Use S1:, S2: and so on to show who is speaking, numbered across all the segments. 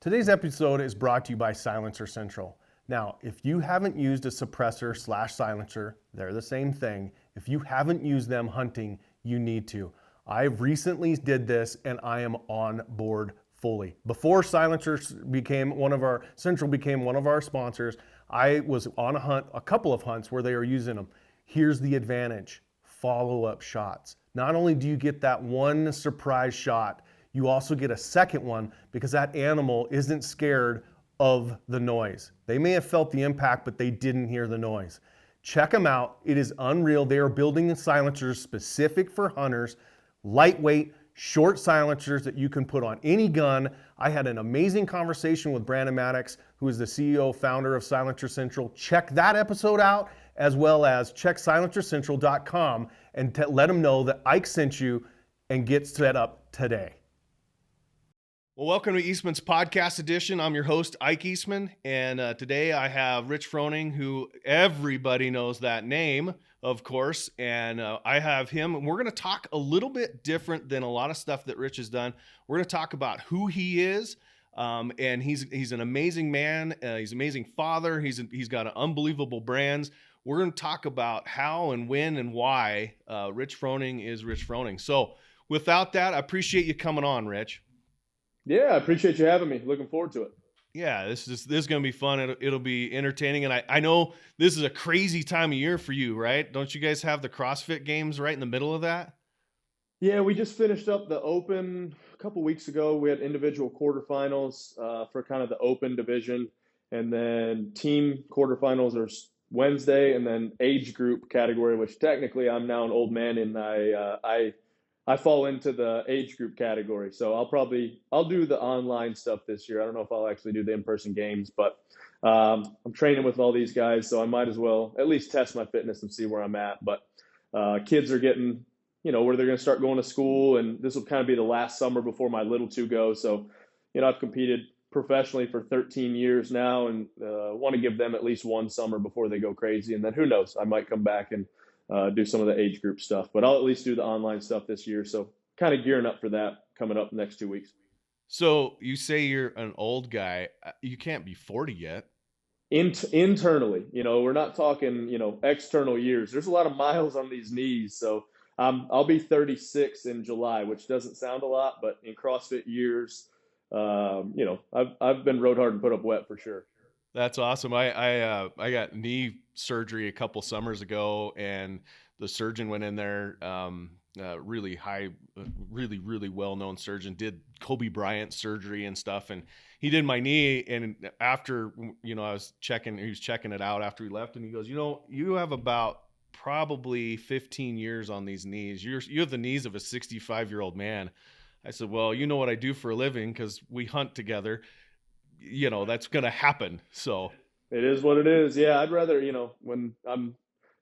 S1: Today's episode is brought to you by Silencer Central. Now, if you haven't used a suppressor / silencer, they're the same thing. If you haven't used them hunting, you need to. I recently did this and I am on board fully. Before Silencer became one of our sponsors, I was on a couple of hunts where they were using them. Here's the advantage: follow-up shots. Not only do you get that one surprise shot, you also get a second one because that animal isn't scared of the noise. They may have felt the impact, but they didn't hear the noise. Check them out. It is unreal. They are building silencers specific for hunters, lightweight, short silencers that you can put on any gun. I had an amazing conversation with Brandon Maddox, who is the CEO, founder of Silencer Central. Check that episode out, as well as check silencercentral.com and let them know that Ike sent you and get set up today. Well, welcome to Eastman's podcast edition. I'm your host, Ike Eastman, and today I have Rich Froning, who everybody knows that name, of course, and I have him, and we're going to talk a little bit different than a lot of stuff that Rich has done. We're going to talk about who he is, and he's an amazing man. He's an amazing father. He's got an unbelievable brands. We're going to talk about how and when and why Rich Froning is Rich Froning. So without that, I appreciate you coming on, Rich.
S2: Yeah, I appreciate you having me. Looking forward to it.
S1: Yeah, this is going to be fun. It'll be entertaining. And I know this is a crazy time of year for you, right? Don't you guys have the CrossFit games right in the middle of that?
S2: Yeah, we just finished up the Open a couple weeks ago. We had individual quarterfinals for kind of the Open division. And then team quarterfinals are Wednesday, and then age group category, which technically I'm now an old man and I fall into the age group category. So I'll do the online stuff this year. I don't know if I'll actually do the in-person games, but I'm training with all these guys, so I might as well at least test my fitness and see where I'm at. But kids are getting, where they're going to start going to school, and this will kind of be the last summer before my little two go. So, I've competed professionally for 13 years now, and want to give them at least one summer before they go crazy. And then who knows, I might come back and do some of the age group stuff, but I'll at least do the online stuff this year. So kind of gearing up for that coming up next 2 weeks.
S1: So you say you're an old guy. You can't be 40 yet.
S2: Internally, we're not talking, external years. There's a lot of miles on these knees. So I'll be 36 in July, which doesn't sound a lot, but in CrossFit years, I've been rode hard and put up wet for sure.
S1: That's awesome. I got knee surgery a couple summers ago, and the surgeon went in there, really well-known surgeon, did Kobe Bryant surgery and stuff. And he did my knee. And after, he was checking it out after he left, and he goes, you have about probably 15 years on these knees. You have the knees of a 65-year-old man. I said, well, you know what I do for a living, because we hunt together. That's going to happen. So
S2: it is what it is. Yeah. I'd rather, when I'm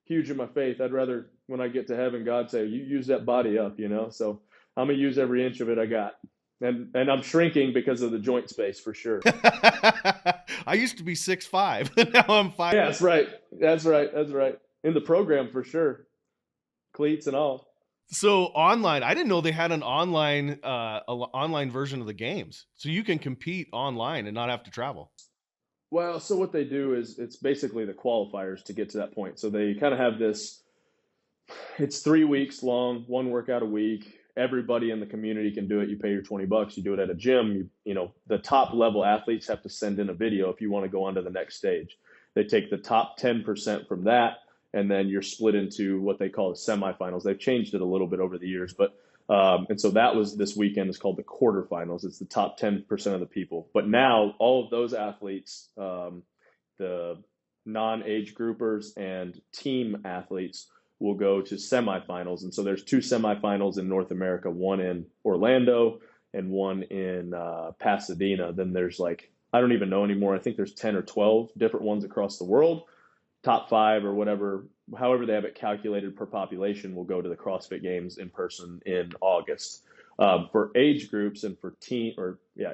S2: huge in my faith, I'd rather when I get to heaven, God say, you use that body up, so I'm going to use every inch of it I got. And I'm shrinking because of the joint space for sure.
S1: I used to be 6'5". Now I'm 5.
S2: Yeah, that's right. In the program for sure. Cleats and all.
S1: So online, I didn't know they had an online version of the games, so you can compete online and not have to travel.
S2: Well, so what they do is it's basically the qualifiers to get to that point. So they kind of have this, it's 3 weeks long, one workout a week. Everybody in the community can do it. You pay your $20, you do it at a gym. The top level athletes have to send in a video if you want to go on to the next stage. They take the top 10% from that, and then you're split into what they call the semifinals. They've changed it a little bit over the years, but and so that was this weekend. It's called the quarterfinals. It's the top 10% of the people. But now all of those athletes, the non-age groupers and team athletes, will go to semifinals. And so there's 2 semifinals in North America, one in Orlando and one in Pasadena. Then there's I don't even know anymore. I think there's 10 or 12 different ones across the world. Top 5 or whatever, however they have it calculated per population, will go to the CrossFit Games in person in August. For age groups and for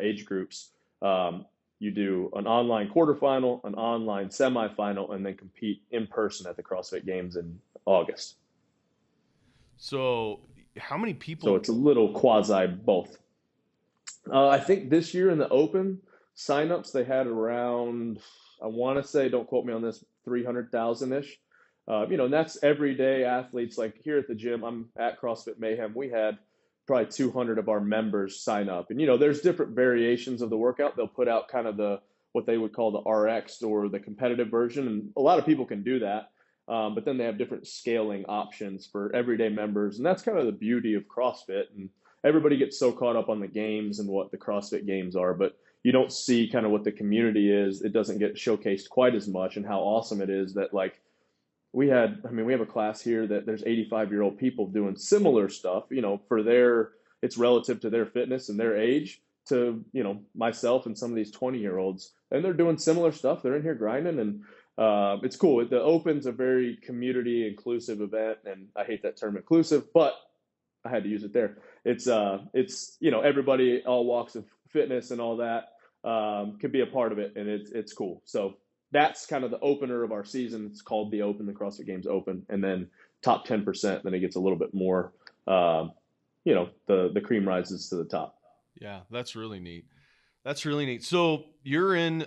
S2: age groups, you do an online quarterfinal, an online semifinal, and then compete in person at the CrossFit Games in August.
S1: So how many people?
S2: So it's a little quasi both. I think this year in the Open, signups they had around, I want to say, don't quote me on this, 300,000 ish. And that's everyday athletes. Like here at the gym, I'm at CrossFit Mayhem. We had probably 200 of our members sign up, and there's different variations of the workout. They'll put out kind of the what they would call the RX or the competitive version, and a lot of people can do that. But then they have different scaling options for everyday members, and that's kind of the beauty of CrossFit. And everybody gets so caught up on the games and what the CrossFit games are, but you don't see kind of what the community is. It doesn't get showcased quite as much, and how awesome it is that like we have a class here that there's 85-year-old people doing similar stuff, for it's relative to their fitness and their age to, myself and some of these 20-year-olds, and they're doing similar stuff. They're in here grinding, and it's cool. The Open's a very community inclusive event, and I hate that term inclusive, but I had to use it there. It's everybody, all walks of fitness and all that could be a part of it, and it's cool. So that's kind of the opener of our season. It's called the Open, the CrossFit Games Open, and then top 10%. Then it gets a little bit more. The cream rises to the top.
S3: Yeah, that's really neat. That's really neat. So you're in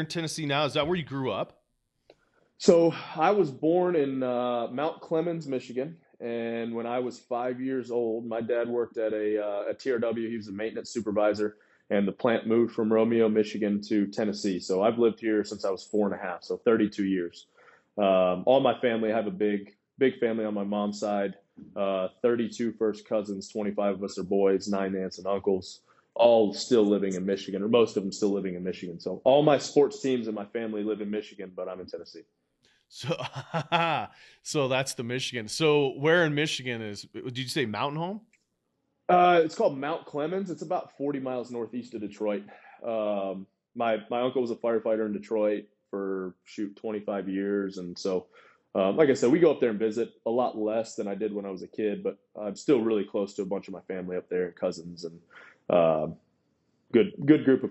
S3: Tennessee now. Is that where you grew up?
S2: So I was born in Mount Clemens, Michigan. And when I was 5 years old, my dad worked at a TRW. He was a maintenance supervisor, and the plant moved from Romeo, Michigan to Tennessee. So I've lived here since I was 4.5, so 32 years. All my family, I have a big family on my mom's side, 32 first cousins, 25 of us are boys, 9 aunts and uncles, all still living in Michigan, or most of them still living in Michigan. So all my sports teams and my family live in Michigan, but I'm in Tennessee.
S3: So that's the Michigan. So where in Michigan did you say Mountain Home?
S2: It's called Mount Clemens. It's about 40 miles northeast of Detroit. My uncle was a firefighter in Detroit for 25 years. And so, like I said, we go up there and visit a lot less than I did when I was a kid, but I'm still really close to a bunch of my family up there and cousins, and good group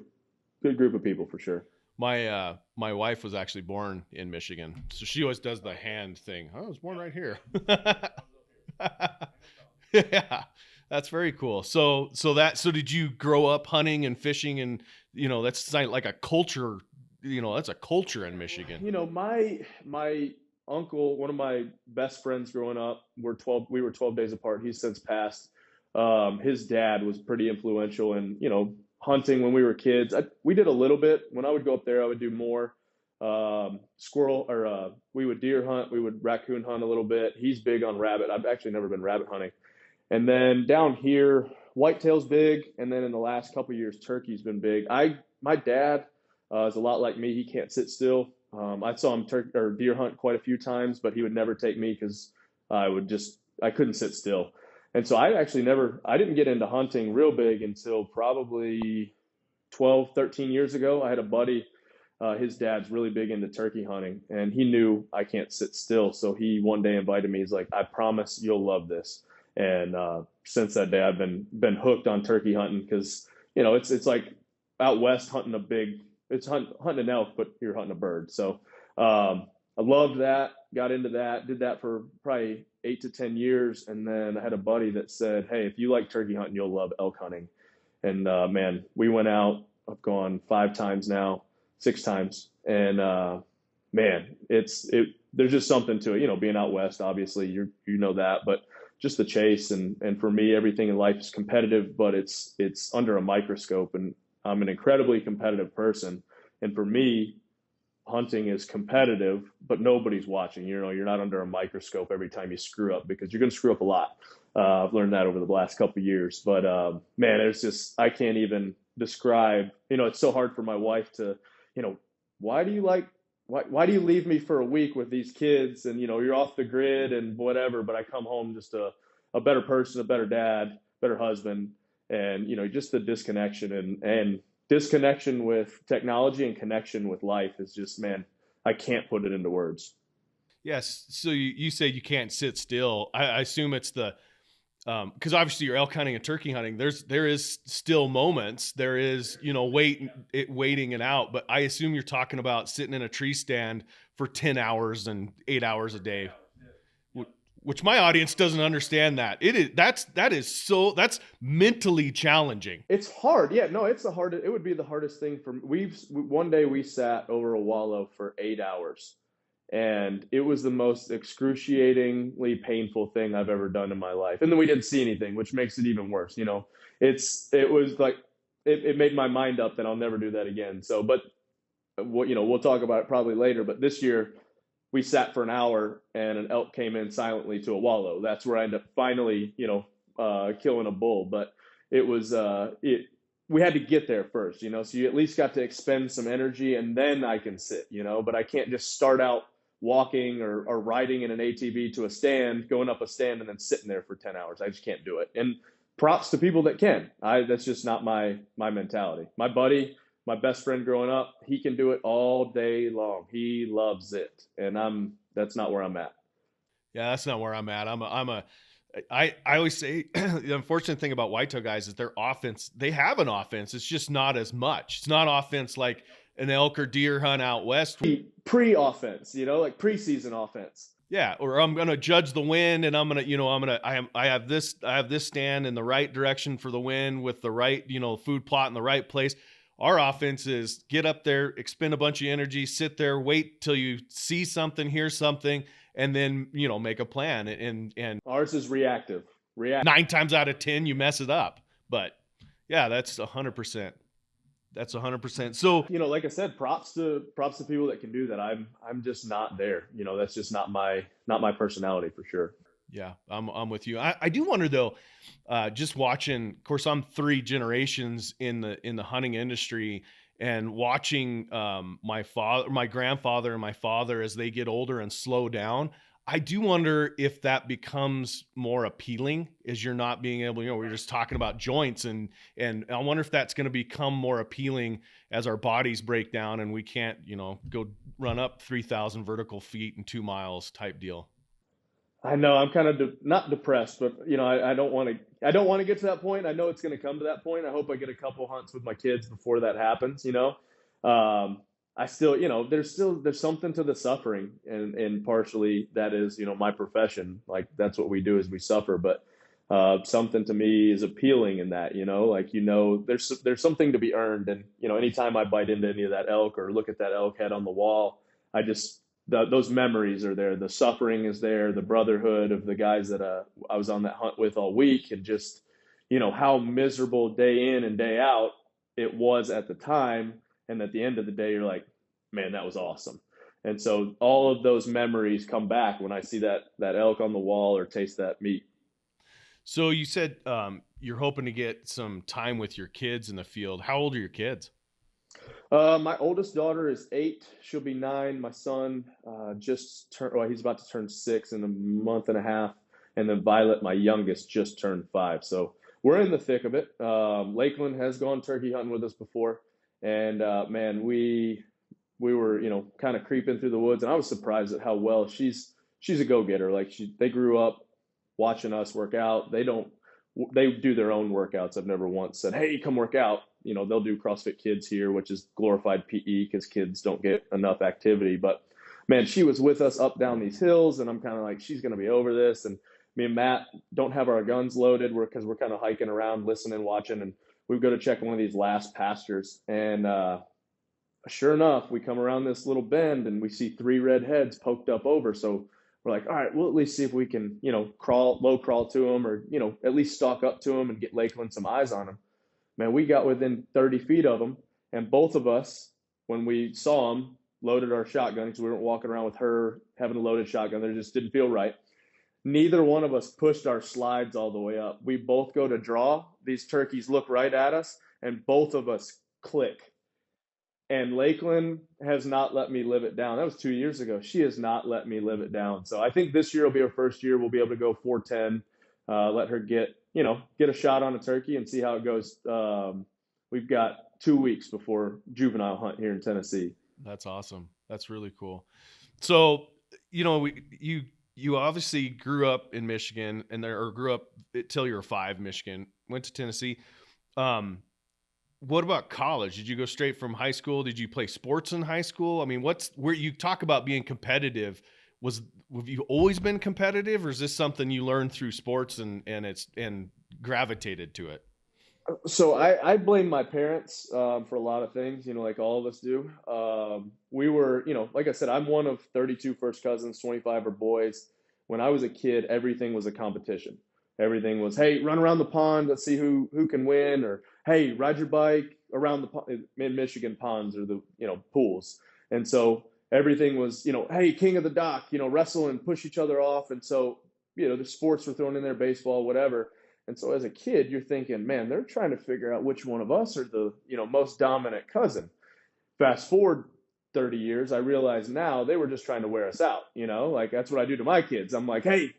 S2: of people for sure.
S3: My wife was actually born in Michigan, so she always does the hand thing. I was born right here. Yeah, that's very cool. So did you grow up hunting and fishing, and that's like a culture. That's a culture in Michigan.
S2: My uncle, one of my best friends growing up, we were 12 days apart. He's since passed. His dad was pretty influential in hunting when we were kids. We did a little bit. When I would go up there, I would do more we would deer hunt, we would raccoon hunt a little bit. He's big on rabbit. I've actually never been rabbit hunting. And then down here, whitetail's big, and then in the last couple of years, turkey's been big. My dad is a lot like me. He can't sit still. I saw him deer hunt quite a few times, but he would never take me because I couldn't sit still. And so I didn't get into hunting real big until probably 12, 13 years ago. I had a buddy, his dad's really big into turkey hunting, and he knew I can't sit still. So he one day invited me. He's like, I promise you'll love this. And since that day, I've been hooked on turkey hunting because, it's like out west hunting hunting an elk, but you're hunting a bird. So I loved that, got into that, did that for probably 8 to 10 years. And then I had a buddy that said, hey, if you like turkey hunting, you'll love elk hunting. And man, we went out. I've gone 5 times now, 6 times. And man, there's just something to it, being out west, obviously you know that, but just the chase. And for me, everything in life is competitive, but it's under a microscope, and I'm an incredibly competitive person. And for me, hunting is competitive, but nobody's watching. You're not under a microscope every time you screw up, because you're going to screw up a lot. I've learned that over the last couple of years. But man, I can't even describe. It's so hard for my wife to, why do you leave me for a week with these kids, and you're off the grid and whatever, but I come home just a better person, a better dad, better husband, and just the disconnection and disconnection with technology and connection with life is just, man, I can't put it into words.
S3: Yes. So you say you can't sit still. I assume it's because obviously you're elk hunting and turkey hunting. There is still moments. There is, waiting it out. But I assume you're talking about sitting in a tree stand for 10 hours and 8 hours a day. which my audience doesn't understand that. That's mentally challenging.
S2: It's hard. Yeah, no, it would be the hardest thing for me. One day we sat over a wallow for 8 hours, and it was the most excruciatingly painful thing I've ever done in my life. And then we didn't see anything, which makes it even worse. It was like, it made my mind up that I'll never do that again. So, but we'll talk about it probably later, but this year we sat for an hour and an elk came in silently to a wallow. That's where I ended up finally, killing a bull. But it was, we had to get there first, so you at least got to expend some energy, and then I can sit, but I can't just start out walking or riding in an ATV to a stand, going up a stand and then sitting there for 10 hours. I just can't do it. And props to people that can. That's just not my mentality. My buddy, my best friend growing up, he can do it all day long. He loves it. And that's not where I'm at.
S3: Yeah, that's not where I'm at. I always say the unfortunate thing about whitetail guys is their offense, they have an offense. It's just not as much. It's not offense like an elk or deer hunt out west.
S2: Pre-offense, like preseason offense.
S3: Yeah, or I'm gonna judge the wind, and I have this stand in the right direction for the wind with the right food plot in the right place. Our offense is get up there, expend a bunch of energy, sit there, wait till you see something, hear something, and then make a plan. And
S2: ours is reactive.
S3: 9 times out of 10 you mess it up. But yeah, that's 100%. That's 100%. So,
S2: like I said, props to people that can do that. I'm just not there. That's just not my personality for sure.
S3: Yeah, I'm with you. I do wonder though, just watching, of course, I'm 3 generations in the hunting industry, and watching my grandfather and my father as they get older and slow down. I do wonder if that becomes more appealing as you're not being able, we were just talking about joints, and I wonder if that's going to become more appealing as our bodies break down and we can't, go run up 3,000 vertical feet in 2 miles type deal.
S2: I know I'm kind of not depressed, but I don't want to get to that point. I know it's going to come to that point. I hope I get a couple hunts with my kids before that happens. I still, there's something to the suffering, and partially that is, my profession. Like that's what we do is we suffer, but something to me is appealing in that, there's something to be earned. And, anytime I bite into any of that elk or look at that elk head on the wall, those memories are there. The suffering is there, the brotherhood of the guys that I was on that hunt with all week, and just, how miserable day in and day out it was at the time. And at the end of the day, you're like, man, that was awesome. And so all of those memories come back when I see that elk on the wall or taste that meat.
S3: So you said you're hoping to get some time with your kids in the field. How old are your kids?
S2: My oldest daughter is 8. She'll be 9. My son he's about to turn 6 in a month and a half. And then Violet, my youngest, just turned 5. So we're in the thick of it. Lakeland has gone turkey hunting with us before. And man, we were, kind of creeping through the woods, and I was surprised at how well she's a go-getter. Like they grew up watching us work out. They do their own workouts. I've never once said, hey, come work out. They'll do CrossFit Kids here, which is glorified PE because kids don't get enough activity. But man, she was with us up down these hills, and I'm kind of like, she's going to be over this. And me and Matt don't have our guns loaded because we're kind of hiking around, listening, watching, and we go to check one of these last pastures. And sure enough, we come around this little bend and we see 3 red heads poked up over. So we're like, all right, we'll at least see if we can, low crawl to them, or, at least stalk up to them and get Lakeland some eyes on them. Man, we got within 30 feet of them. And both of us, when we saw them, loaded our shotgun, because we weren't walking around with her having a loaded shotgun. There just didn't feel right. Neither one of us pushed our slides all the way up. We both go to draw. These turkeys look right at us, and both of us click. And Lakeland has not let me live it down. That was 2 years ago. She has not let me live it down. So I think this year will be our first year. We'll be able to go 410, let her get a shot on a turkey and see how it goes. We've got 2 weeks before juvenile hunt here in Tennessee.
S3: That's awesome. That's really cool. So, you obviously grew up in Michigan or grew up till you were 5, Michigan, went to Tennessee. What about college? Did you go straight from high school? Did you play sports in high school? I mean, where you talk about being competitive? have you always been competitive, or is this something you learned through sports and gravitated to it?
S2: So I blame my parents for a lot of things, like all of us do. We were, like I said, I'm one of 32 first cousins, 25 are boys. When I was a kid, everything was a competition. Everything was, hey, run around the pond, let's see who can win, or hey, ride your bike around the pond. In Michigan, ponds are the pools, and so everything was, hey, king of the dock, wrestle and push each other off, and so the sports were thrown in there, baseball, whatever. And so as a kid, you're thinking, man, they're trying to figure out which one of us are the, most dominant cousin. Fast forward 30 years, I realize now they were just trying to wear us out, like that's what I do to my kids. I'm like, hey,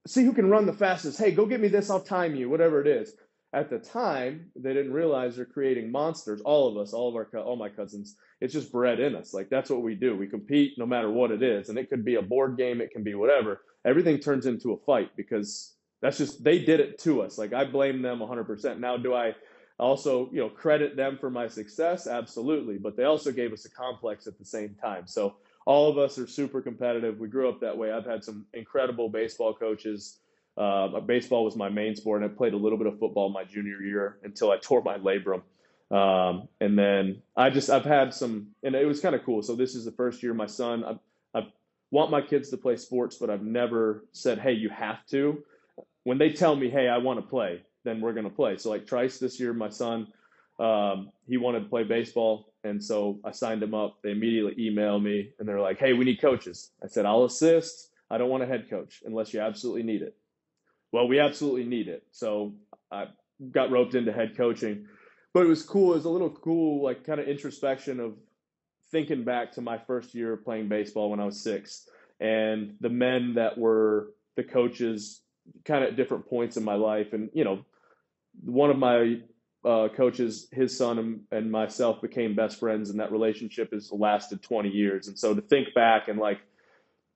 S2: see who can run the fastest. Hey, go get me this, I'll time you, whatever it is. At the time, they didn't realize they're creating monsters, all of us, all my cousins. It's just bred in us. Like that's what we do. We compete no matter what it is. And it could be a board game, it can be whatever. Everything turns into a fight because that's just, they did it to us. Like I blame them 100%. Now, do I also, credit them for my success? Absolutely. But they also gave us a complex at the same time. So all of us are super competitive. We grew up that way. I've had some incredible baseball coaches. Baseball was my main sport, and I played a little bit of football my junior year until I tore my labrum. And then I've had some, and it was kind of cool. So this is the first year my son, I want my kids to play sports, but I've never said, hey, you have to. When they tell me, hey, I want to play, then we're going to play. So like Trice this year, my son, he wanted to play baseball. And so I signed him up. They immediately emailed me and they're like, hey, we need coaches. I said, I'll assist. I don't want a head coach unless you absolutely need it. Well, we absolutely need it. So I got roped into head coaching, but it was cool. It was a little cool, like kind of introspection of thinking back to my first year of playing baseball when I was 6, and the men that were the coaches kind of at different points in my life. And, one of my coaches, his son and myself became best friends, and that relationship has lasted 20 years. And so to think back and like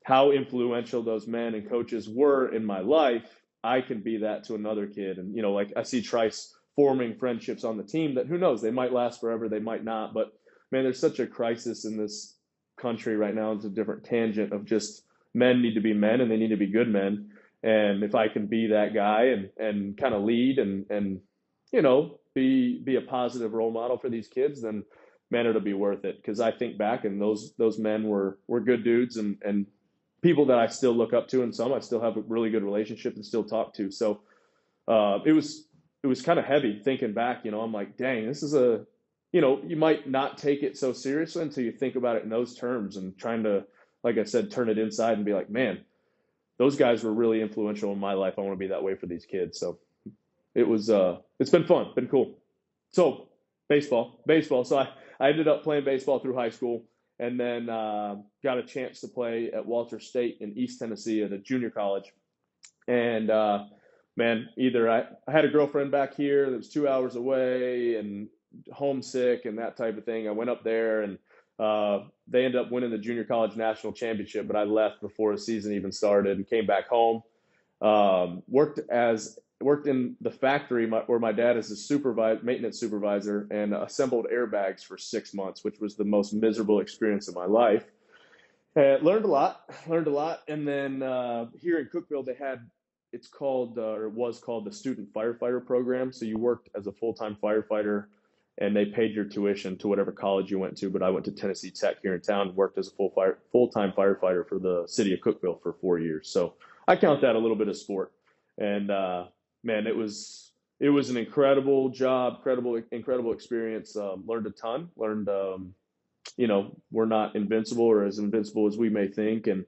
S2: how influential those men and coaches were in my life, I can be that to another kid. And, like I see Trice forming friendships on the team that who knows, they might last forever, they might not. But man, there's such a crisis in this country right now. It's a different tangent of just men need to be men and they need to be good men. And if I can be that guy and kind of lead and be a positive role model for these kids, then man, it'll be worth it. Because I think back and those men were good dudes and people that I still look up to, and some I still have a really good relationship and still talk to. So it was kind of heavy thinking back. I'm like, dang, this is you might not take it so seriously until you think about it in those terms and trying to, like I said, turn it inside and be like, man, those guys were really influential in my life. I want to be that way for these kids. So it's been fun, been cool. So baseball. So I ended up playing baseball through high school, and then got a chance to play at Walter State in East Tennessee at a junior college. And man, either I had a girlfriend back here that was 2 hours away and homesick and that type of thing. I went up there and they ended up winning the junior college national championship, but I left before the season even started and came back home. Worked in the factory where my dad is a maintenance supervisor, and assembled airbags for 6 months, which was the most miserable experience of my life. Learned a lot. And then here in Cookeville, it was called the Student Firefighter Program. So you worked as a full-time firefighter, and they paid your tuition to whatever college you went to. But I went to Tennessee Tech here in town, worked as a full-time firefighter for the city of Cookeville for 4 years. So I count that a little bit of sport. And man, it was an incredible job, incredible experience. Learned a ton. Learned, we're not invincible or as invincible as we may think. And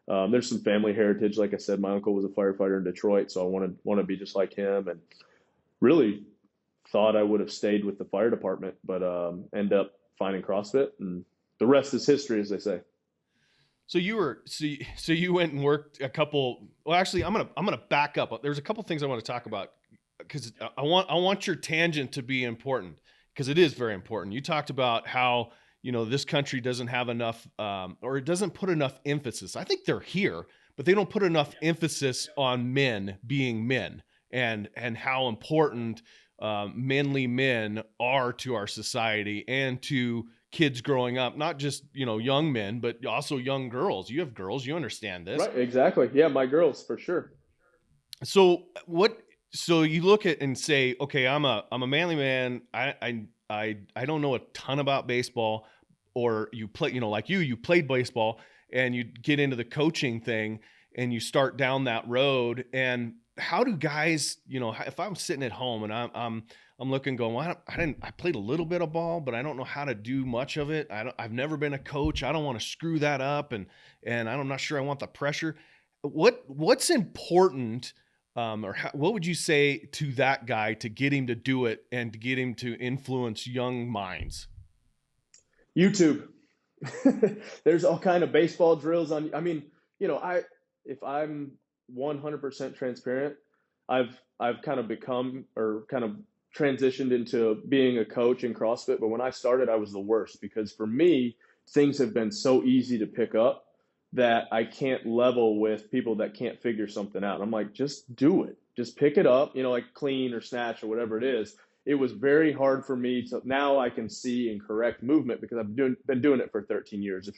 S2: there's some family heritage. Like I said, my uncle was a firefighter in Detroit, so I want to be just like him. And really thought I would have stayed with the fire department, but end up finding CrossFit, and the rest is history, as they say.
S3: So you went and worked a couple. Well, actually, I'm gonna back up. There's a couple things I want to talk about because I want your tangent to be important, because it is very important. You talked about how this country doesn't have enough, or it doesn't put enough emphasis. I think they're here, but they don't put enough emphasis on men being men and how important manly men are to our society and to kids growing up, not just, you know, young men, but also young girls. You have girls, you understand this.
S2: Right, exactly. Yeah, my girls for sure.
S3: So so you look at and say, okay, I'm a manly man. I don't know a ton about baseball, or you play, you know, like you played baseball and you get into the coaching thing and you start down that road. And how do guys, you know, if I'm sitting at home and I'm looking going, well, I played a little bit of ball, but I don't know how to do much of it. I've never been a coach. I don't want to screw that up. And I'm not sure I want the pressure. What's important, or what would you say to that guy to get him to do it and to get him to influence young minds?
S2: YouTube. There's all kind of baseball drills on. I mean, you know, if I'm 100% transparent, I've kind of become or kind of transitioned into being a coach in CrossFit. But when I started, I was the worst because for me, things have been so easy to pick up that I can't level with people that can't figure something out. I'm like, just do it. Just pick it up, you know, like clean or snatch or whatever it is. It was very hard for me to, now I can see and correct movement because I've been doing it for 13 years. If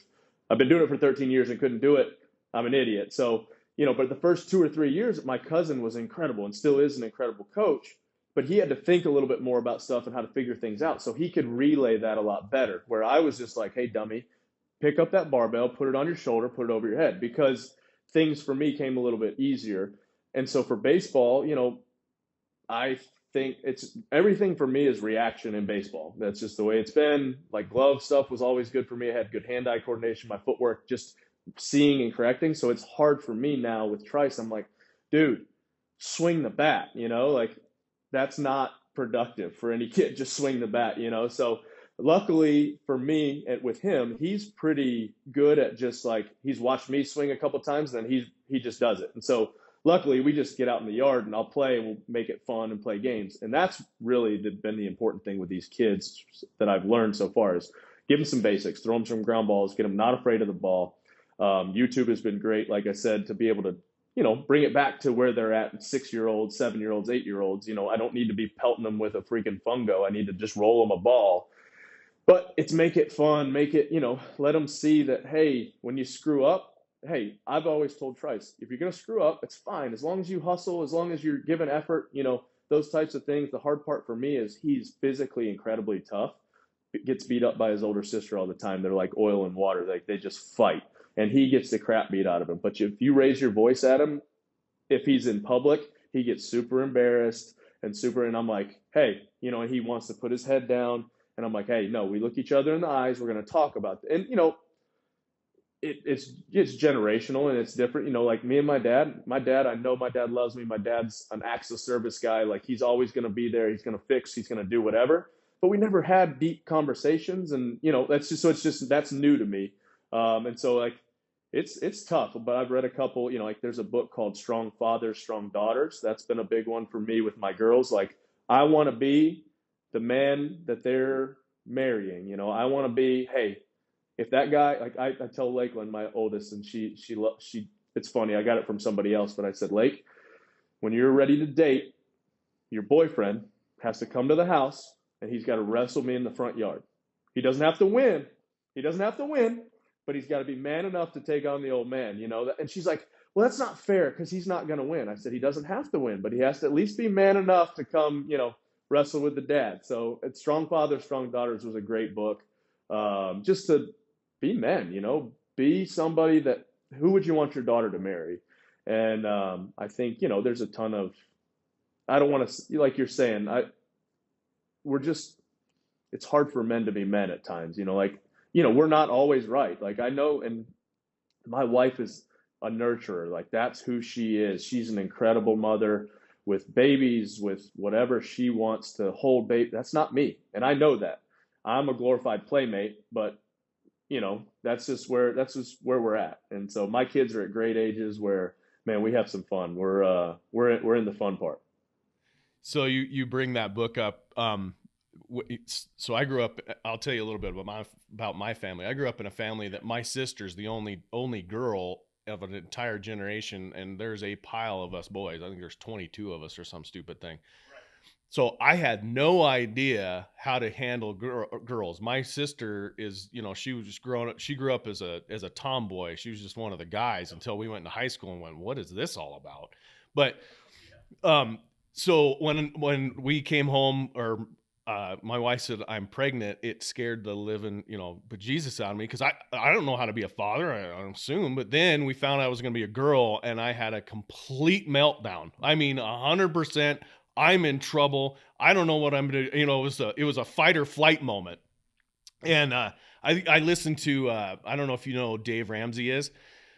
S2: I've been doing it for 13 years and couldn't do it, I'm an idiot. So, you know, but the first 2 or 3 years, my cousin was incredible and still is an incredible coach, but he had to think a little bit more about stuff and how to figure things out. So he could relay that a lot better, where I was just like, hey, dummy, pick up that barbell, put it on your shoulder, put it over your head, because things for me came a little bit easier. And so for baseball, you know, I think it's everything for me is reaction in baseball. That's just the way it's been. Like glove stuff was always good for me. I had good hand-eye coordination, my footwork, just seeing and correcting. So it's hard for me now with Trice. I'm like, dude, swing the bat, you know, like that's not productive for any kid. Just swing the bat, you know? So luckily for me and with him, he's pretty good at just like, he's watched me swing a couple times, then he just does it. And so luckily we just get out in the yard and I'll play and we'll make it fun and play games. And that's really been the important thing with these kids that I've learned so far is give them some basics, throw them some ground balls, get them not afraid of the ball. YouTube has been great, like I said, to be able to, you know, bring it back to where they're at, 6-year-olds, 7-year-olds, 8-year-olds. You know, I don't need to be pelting them with a freaking fungo. I need to just roll them a ball. But it's make it fun, make it, you know, let them see that, hey, when you screw up, hey, I've always told Trice, if you're going to screw up, it's fine. As long as you hustle, as long as you're giving effort, you know, those types of things. The hard part for me is he's physically incredibly tough. Gets beat up by his older sister all the time. They're like oil and water. Like they just fight. And he gets the crap beat out of him. But if you raise your voice at him, if he's in public, he gets super embarrassed and I'm like, hey, you know, he wants to put his head down. And I'm like, hey, no, we look each other in the eyes. We're going to talk about it. And, you know, it's generational and it's different. You know, like me and my dad, I know my dad loves me. My dad's an acts of service guy. Like he's always going to be there. He's going to fix, he's going to do whatever. But we never had deep conversations. And, you know, that's new to me. And so like, it's tough, but I've read a couple, you know, like there's a book called Strong Fathers, Strong Daughters. That's been a big one for me with my girls. Like I want to be the man that they're marrying. You know, I want to be, hey, if that guy, like I tell Lakeland, my oldest, and she, it's funny. I got it from somebody else, but I said, Lake, when you're ready to date, your boyfriend has to come to the house and he's got to wrestle me in the front yard. He doesn't have to win. But he's got to be man enough to take on the old man, you know? And she's like, well, that's not fair because he's not going to win. I said, he doesn't have to win, but he has to at least be man enough to come, you know, wrestle with the dad. So it's Strong Fathers, Strong Daughters was a great book. Just to be men, you know, be somebody that, who would you want your daughter to marry? And I think, you know, there's a ton of, I don't want to, like you're saying, it's hard for men to be men at times, you know, like, you know, we're not always right. Like I know, and my wife is a nurturer. Like that's who she is. She's an incredible mother with babies, with whatever she wants to hold baby. That's not me. And I know that. I'm a glorified playmate, but you know, that's just where we're at. And so my kids are at great ages where, man, we have some fun. We're in the fun part.
S3: So you bring that book up. So I grew up, I'll tell you a little bit about my family. I grew up in a family that my sister's the only girl of an entire generation. And there's a pile of us boys. I think there's 22 of us or some stupid thing. Right. So I had no idea how to handle girls. My sister is, you know, she was just growing up. She grew up as a tomboy. She was just one of the guys until we went into high school and went, what is this all about? But um, so when we came home, or my wife said I'm pregnant, it scared the living, you know, bejesus out of me, because I don't know how to be a father, I assume. But then we found out it was going to be a girl, and I had a complete meltdown. I mean, 100%. I'm in trouble. I don't know what I'm gonna. You know, it was a fight or flight moment. And I listened to I don't know if you know who Dave Ramsey is.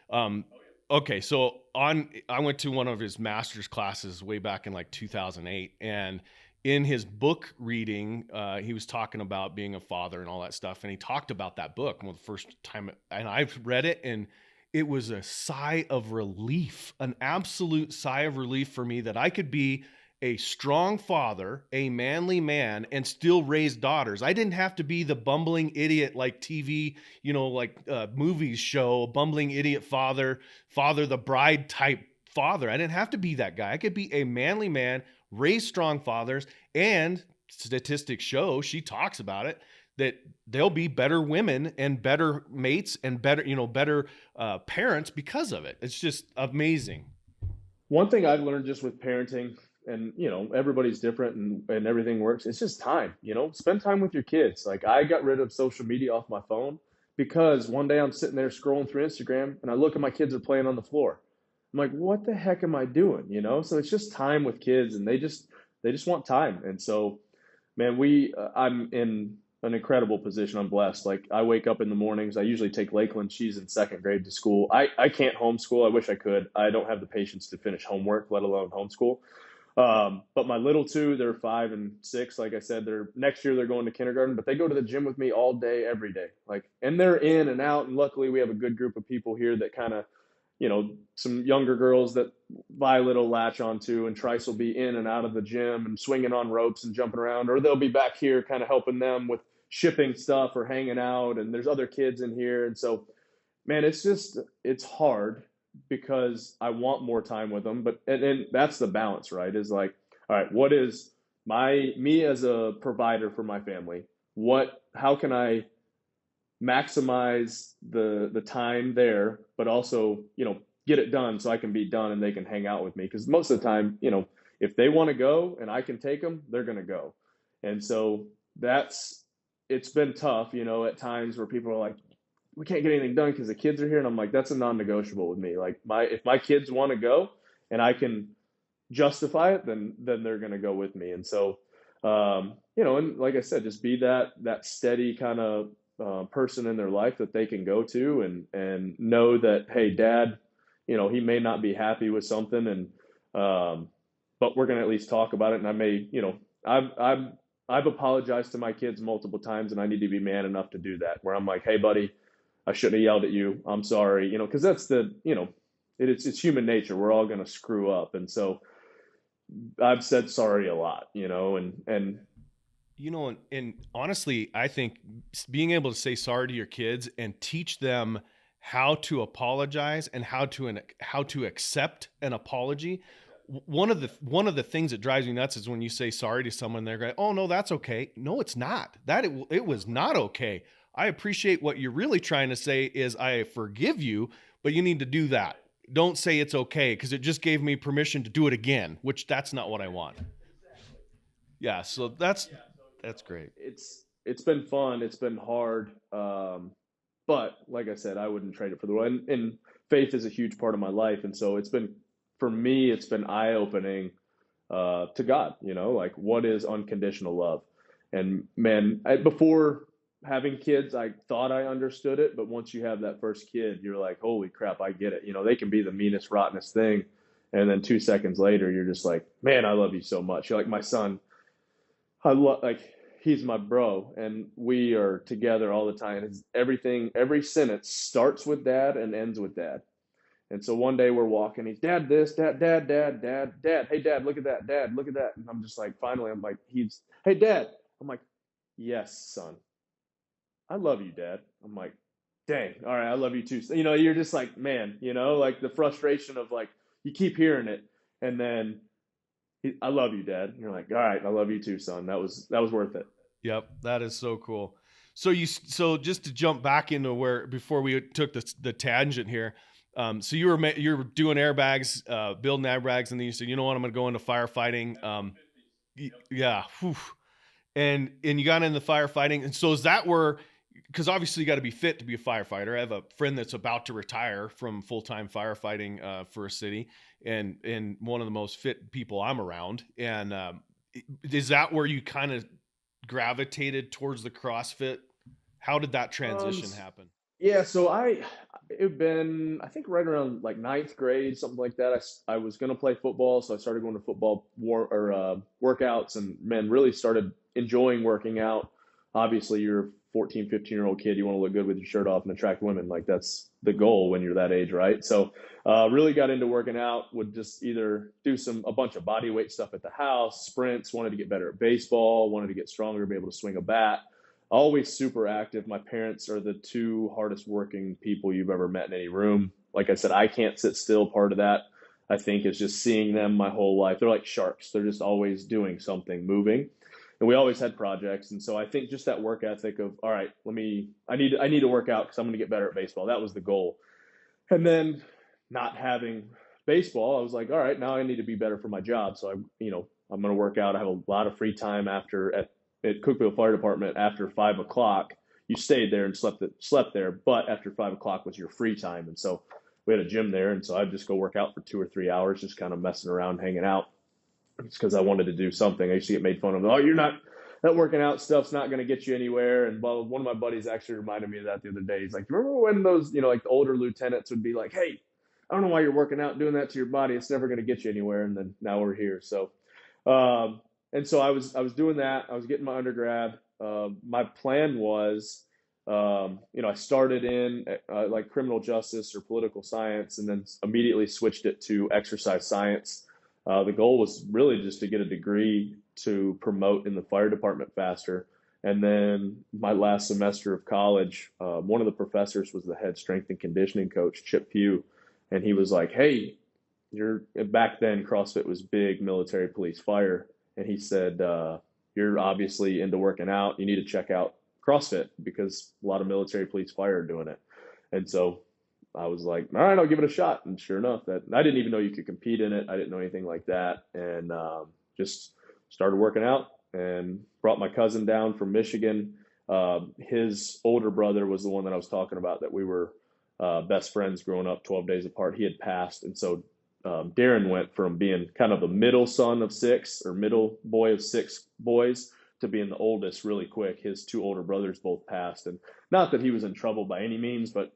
S3: Um, okay, so I went to one of his master's classes way back in like 2008, and in his book reading, he was talking about being a father and all that stuff, and he talked about that book. Well, the first time, and I've read it, and it was a sigh of relief, an absolute sigh of relief for me, that I could be a strong father, a manly man, and still raise daughters. I didn't have to be the bumbling idiot like TV, you know, like movies show, bumbling idiot father, father the bride type father. I didn't have to be that guy. I could be a manly man, raise strong fathers, and statistics show, she talks about it, that they'll be better women and better mates and better, you know, better parents because of it. It's just amazing.
S2: One thing I've learned just with parenting, and you know, everybody's different and everything works, it's just time, you know, spend time with your kids. Like, I got rid of social media off my phone because one day I'm sitting there scrolling through Instagram and I look at my kids are playing on the floor. I'm like, what the heck am I doing? You know, so it's just time with kids, and they just want time. And so, man, I'm in an incredible position. I'm blessed. Like, I wake up in the mornings. I usually take Lakeland. She's in second grade to school. I can't homeschool. I wish I could. I don't have the patience to finish homework, let alone homeschool. But my little two, they're 5 and 6. Like I said, they're next year they're going to kindergarten, but they go to the gym with me all day, every day. Like, and they're in and out. And luckily, we have a good group of people here that kind of, you know, some younger girls that Violet will latch onto, and Trice will be in and out of the gym and swinging on ropes and jumping around, or they'll be back here kind of helping them with shipping stuff or hanging out. And there's other kids in here. And so, man, it's hard because I want more time with them. But and that's the balance, right? Is like, all right, what is me as a provider for my family? How can I maximize the time there, but also, you know, get it done so I can be done and they can hang out with me? Because most of the time, you know, if they want to go and I can take them, they're going to go. And so it's been tough, you know, at times where people are like, we can't get anything done because the kids are here. And I'm like, that's a non-negotiable with me. Like, if my kids want to go and I can justify it, then they're going to go with me. And so, you know, and like I said, just be that steady kind of person in their life that they can go to, and know that, hey, dad, you know, he may not be happy with something, and but we're going to at least talk about it. And I may, you know, I've apologized to my kids multiple times, and I need to be man enough to do that, where I'm like, hey, buddy, I shouldn't have yelled at you. I'm sorry, you know, because that's you know, it's human nature. We're all going to screw up. And so I've said sorry a lot, you know, and
S3: You know, and honestly, I think being able to say sorry to your kids and teach them how to apologize and how to accept an apology. One of the things that drives me nuts is when you say sorry to someone, they're going, "Oh no, that's okay." No, it's not. It was not okay. I appreciate what you're really trying to say is I forgive you, but you need to do that. Don't say it's okay, because it just gave me permission to do it again, which that's not what I want. Yeah, so that's great.
S2: it's been fun. It's been hard. But like I said, I wouldn't trade it for the world. And faith is a huge part of my life. And so for me, it's been eye opening to God, you know, like, what is unconditional love? And man, before having kids, I thought I understood it. But once you have that first kid, you're like, holy crap, I get it. You know, they can be the meanest, rottenest thing. And then 2 seconds later, you're just like, man, I love you so much. You're like my son. Like, he's my bro, and we are together all the time. Every sentence starts with dad and ends with dad. And so one day we're walking, he's, dad this, dad, hey dad, look at that, dad, look at that. And I'm just like, finally, I'm like, hey dad. I'm like, yes, son, I love you, dad. I'm like, dang, all right, I love you too. So, you know, you're just like, man, you know, like the frustration of, like, you keep hearing it, and then I love you, Dad. And you're like, all right, I love you too, son. That was worth it.
S3: Yep, that is so cool. So just to jump back into where before we took the tangent here, so you were doing airbags, building airbags, and then you said, you know what, I'm going to go into firefighting. Yeah, whew. And you got into firefighting, and so is that where? Because obviously you got to be fit to be a firefighter. I have a friend that's about to retire from full-time firefighting for a city, and one of the most fit people I'm around. And is that where you kind of gravitated towards the CrossFit? How did that
S2: Um,
S3: transition happen?
S2: yeah, so it been, I think right around like ninth grade, something like that. I was going to play football, so I started going to football workouts, and man, really started enjoying working out. Obviously, you're a 14, 15-year-old kid. You want to look good with your shirt off and attract women. Like that's the goal when you're that age, right? So, really got into working out. Would just either do a bunch of body weight stuff at the house, sprints. Wanted to get better at baseball. Wanted to get stronger, be able to swing a bat. Always super active. My parents are the two hardest working people you've ever met in any room. Like I said, I can't sit still. Part of that, I think, is just seeing them my whole life. They're like sharks. They're just always doing something, moving. And we always had projects. And so I think just that work ethic of, all right, I need to work out because I'm going to get better at baseball. That was the goal. And then not having baseball, I was like, all right, now I need to be better for my job. So I'm going to work out. I have a lot of free time at Cookeville Fire Department after 5 o'clock. You stayed there and slept there, but after 5 o'clock was your free time. And so we had a gym there. And so I'd just go work out for 2 or 3 hours, just kind of messing around, hanging out. It's because I wanted to do something. I used to get made fun of. Oh, that working out stuff's not going to get you anywhere. And one of my buddies actually reminded me of that the other day. He's like, remember when those, like the older lieutenants would be like, hey, I don't know why you're working out and doing that to your body. It's never going to get you anywhere. And then now we're here. So, and so I was doing that. I was getting my undergrad. My plan was, I started in like criminal justice or political science, and then immediately switched it to exercise science. The goal was really just to get a degree to promote in the fire department faster. And then my last semester of college, one of the professors was the head strength and conditioning coach, Chip Pugh. And he was like, hey, back then CrossFit was big, military, police, fire. And he said, you're obviously into working out. You need to check out CrossFit because a lot of military, police, fire are doing it. And so I was like, all right, I'll give it a shot. And sure enough, that I didn't even know you could compete in it. I didn't know anything like that. And just started working out and brought my cousin down from Michigan. His older brother was the one that I was talking about that we were best friends growing up 12 days apart. He had passed. And so Darren went from being kind of the middle son of six or middle boy of six boys to being the oldest really quick. His two older brothers both passed. And not that he was in trouble by any means, but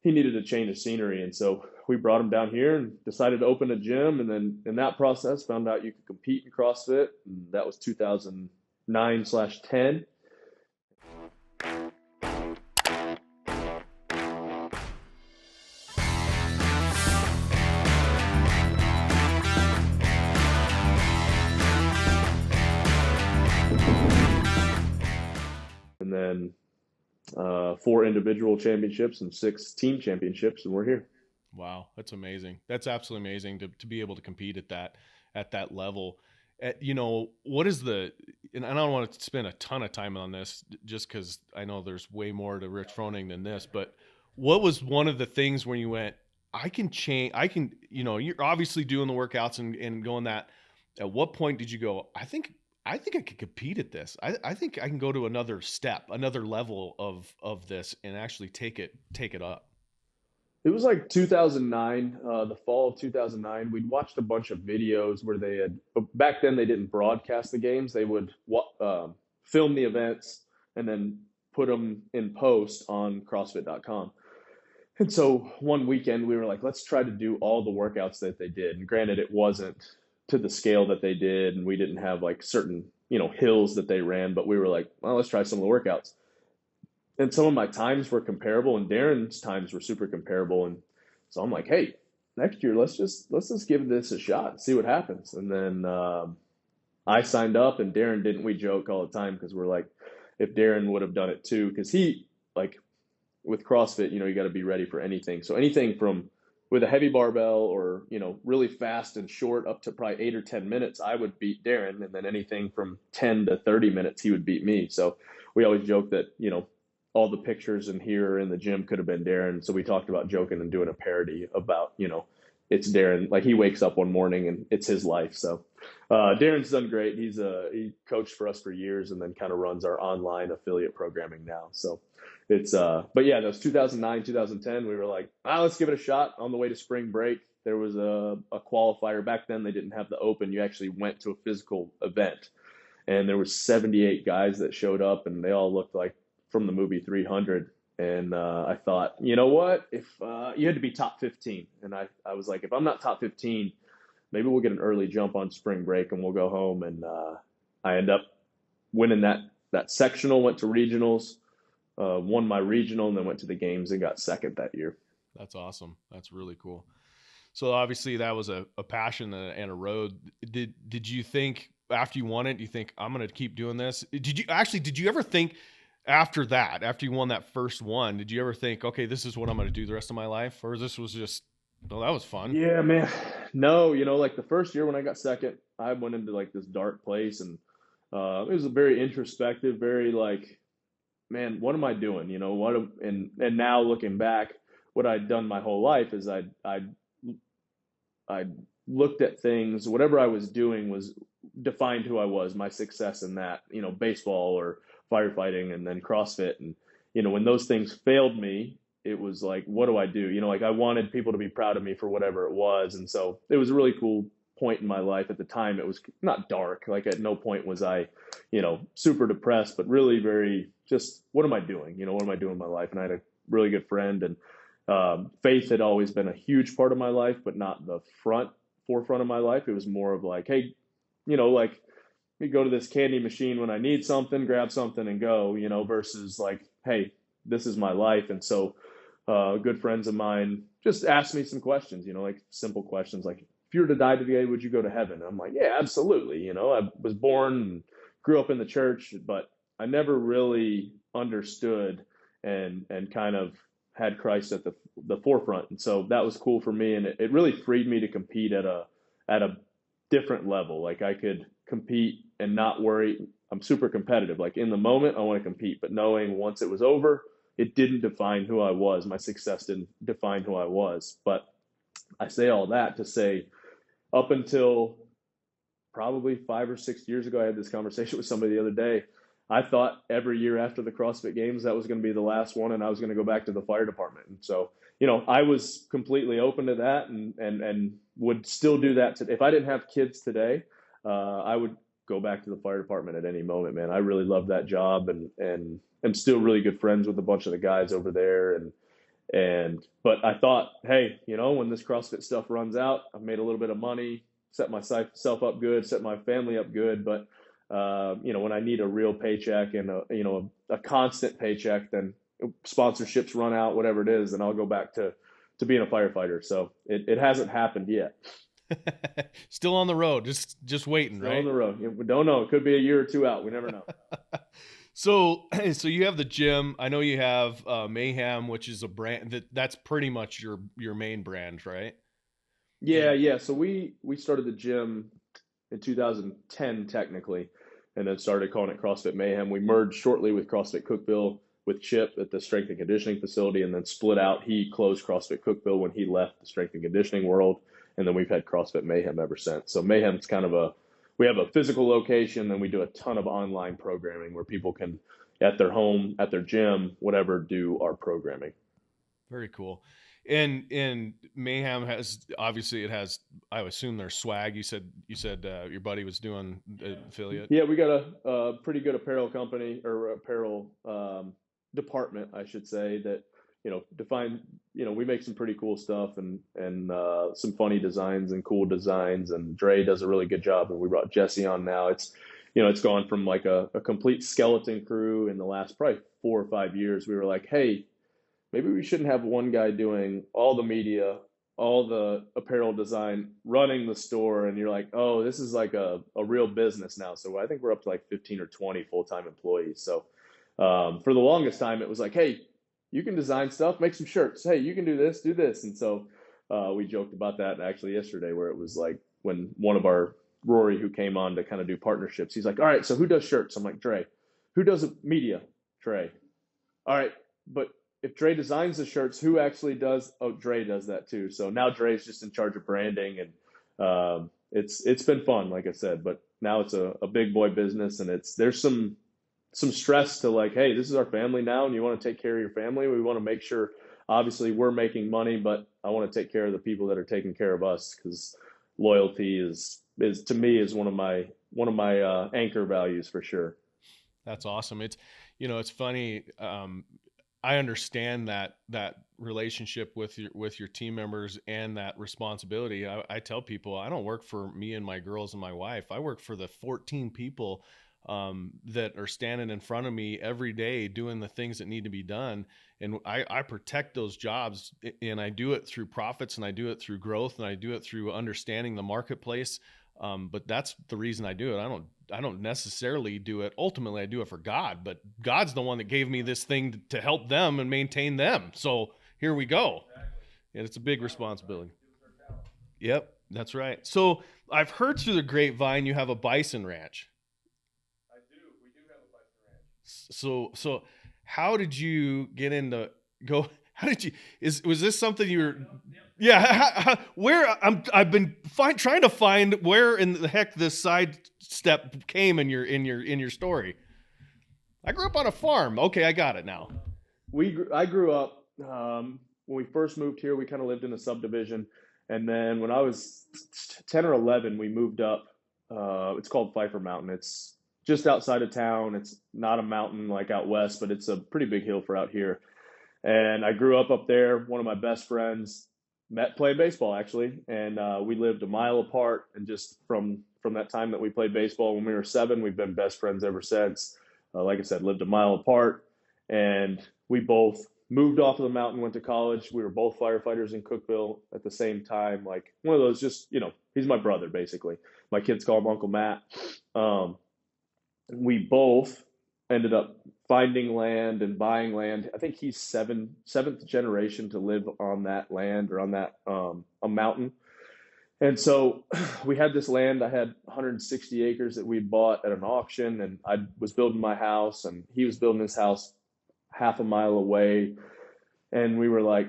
S2: he needed a change of scenery. And so we brought him down here and decided to open a gym. And then in that process, found out you could compete in CrossFit. And that was 2009/10. And then 4 individual championships and 6 team championships, and we're here.
S3: Wow, that's amazing. That's absolutely amazing to be able to compete at that level. What is and I don't want to spend a ton of time on this just because I know there's way more to Rich Froning than this, but what was one of the things when you went, I can change, you're obviously doing the workouts and going that. At what point did you go, I think I could compete at this. I think I can go to another step, another level of this and actually take it up.
S2: It was like 2009, the fall of 2009. We'd watched a bunch of videos where back then they didn't broadcast the games. They would film the events and then put them in post on CrossFit.com. And so one weekend we were like, let's try to do all the workouts that they did. And granted, it wasn't to the scale that they did, and we didn't have like certain, hills that they ran, but we were like, well, let's try some of the workouts. And some of my times were comparable, and Darren's times were super comparable. And so I'm like, hey, next year, let's just give this a shot and see what happens. And then I signed up, and Darren didn't. We joke all the time because we're like, if Darren would have done it too, because he, like with CrossFit, you got to be ready for anything. So anything from with a heavy barbell or, really fast and short up to probably 8 or 10 minutes, I would beat Darren. And then anything from 10 to 30 minutes, he would beat me. So we always joke that, all the pictures in here in the gym could have been Darren. So we talked about joking and doing a parody about, it's Darren. Like he wakes up one morning and it's his life. So Darren's done great. He coached for us for years and then kind of runs our online affiliate programming now. So it's but yeah, those 2009, 2010, we were like, let's give it a shot. On the way to spring break, there was a qualifier. Back then they didn't have the open. You actually went to a physical event, and there was 78 guys that showed up, and they all looked like from the movie 300. And I thought, you know what, if you had to be top 15, and I was like, if I'm not top 15, maybe we'll get an early jump on spring break and we'll go home. And I end up winning that sectional, went to regionals, won my regional, and then went to the games and got second that year.
S3: That's awesome. That's really cool. So obviously that was a passion and a road. Did you think after you won it, you think I'm going to keep doing this? Did you ever think after you won that first one, did you ever think, okay, this is what I'm going to do the rest of my life? Or this was just, oh, that was fun.
S2: Yeah, man. No, like the first year when I got second, I went into like this dark place, and it was a very introspective, very like, man, what am I doing? And now looking back, what I'd done my whole life is I looked at things, whatever I was doing was defined who I was, my success in that, baseball or firefighting and then CrossFit. And, when those things failed me, it was like, what do I do? Like I wanted people to be proud of me for whatever it was. And so it was a really cool point in my life. At the time, it was not dark. Like at no point was I, super depressed, but really very just, what am I doing? What am I doing in my life? And I had a really good friend, and faith had always been a huge part of my life, but not the forefront of my life. It was more of like, hey, like me go to this candy machine when I need something, grab something and go, versus like, hey, this is my life. And so good friends of mine just asked me some questions, like simple questions like, if you were to die today, would you go to heaven? I'm like, yeah, absolutely. I was born and grew up in the church, but I never really understood and kind of had Christ at the forefront. And so that was cool for me. And it really freed me to compete at a different level. Like I could compete and not worry. I'm super competitive. Like in the moment, I want to compete, but knowing once it was over, it didn't define who I was. My success didn't define who I was. But I say all that to say, up until probably 5 or 6 years ago, I had this conversation with somebody the other day. I thought every year after the CrossFit Games, that was going to be the last one, and I was going to go back to the fire department. And so, I was completely open to that, and would still do that. If I didn't have kids today, I would go back to the fire department at any moment, man. I really love that job, and I'm still really good friends with a bunch of the guys over there. But I thought, hey, when this CrossFit stuff runs out, I've made a little bit of money, set myself up good, set my family up good. But when I need a real paycheck and a constant paycheck, then sponsorships run out, whatever it is, then I'll go back to being a firefighter. So it hasn't happened yet.
S3: Still on the road, just waiting,
S2: Still
S3: right?
S2: on the road. We don't know. It could be a year or two out. We never know.
S3: So you have the gym. I know you have Mayhem, which is a brand that's pretty much your main brand, right?
S2: Yeah. So we started the gym in 2010 technically, and then started calling it CrossFit Mayhem. We merged shortly with CrossFit Cookeville with Chip at the strength and conditioning facility, and then split out. He closed CrossFit Cookeville when he left the strength and conditioning world, and then we've had CrossFit Mayhem ever since. So Mayhem's kind of we have a physical location, and we do a ton of online programming where people can, at their home, at their gym, whatever, do our programming.
S3: Very cool. And Mayhem has, obviously it has, I would assume there's swag. You said your buddy was doing affiliate.
S2: Yeah, we got a pretty good apparel company, or apparel department, I should say, that we make some pretty cool stuff and some funny designs and cool designs, and Dre does a really good job, and we brought Jesse on now. It's gone from like a complete skeleton crew in the last probably 4 or 5 years. We were like, hey, maybe we shouldn't have one guy doing all the media, all the apparel design, running the store. And you're like, oh, this is like a real business now. So I think we're up to like 15 or 20 full-time employees. So for the longest time, it was like, hey, you can design stuff, make some shirts. Hey, you can do this. And so We joked about that actually yesterday, where it was like when one of our Rory, who came on to kind of do partnerships, he's like, all right, so who does shirts? I'm like, Dre. Who does media? Dre. All right, but if Dre designs the shirts, who actually does? Oh, Dre does that too. So now Dre's just in charge of branding, and it's been fun, like I said. But now it's a big boy business, and there's some stress to like, hey, this is our family now, and you want to take care of your family. We want to make sure, obviously, we're making money, but I want to take care of the people that are taking care of us, because loyalty is to me is one of my anchor values for sure.
S3: That's awesome. It's funny. I understand that relationship with your team members and that responsibility. I tell people I don't work for me and my girls and my wife. I work for the 14 people that are standing in front of me every day doing the things that need to be done. And I protect those jobs, and I do it through profits, and I do it through growth, and I do it through understanding the marketplace. But that's the reason I do it. I don't necessarily do it. Ultimately, I do it for God, but God's the one that gave me this thing to help them and maintain them. So here we go. And it's a big responsibility. Yep, that's right. So I've heard through the grapevine you have a bison ranch.
S1: I do. We do have a bison ranch.
S3: So how did you get into go? How did you? Was this something you were? Yeah. I've been trying to find where in the heck this side step came in your story. I grew up on a farm. Okay, I got it now.
S2: I grew up when we first moved here. We kind of lived in a subdivision, and then when I was 10 or 11, we moved up. It's called Pfeiffer Mountain. It's just outside of town. It's not a mountain like out west, but it's a pretty big hill for out here. And I grew up there. One of my best friends played baseball actually, and we lived a mile apart. And just from that time that we played baseball when we were 7, we've been best friends ever since. Like I said, lived a mile apart, and we both moved off of the mountain, went to college. We were both firefighters in Cookeville at the same time. Like one of those, just he's my brother basically. My kids call him Uncle Matt. We both ended up finding land and buying land. I think he's seventh generation to live on that land, or on that a mountain. And so we had this land. I had 160 acres that we bought at an auction, and I was building my house, and he was building his house half a mile away. And we were like,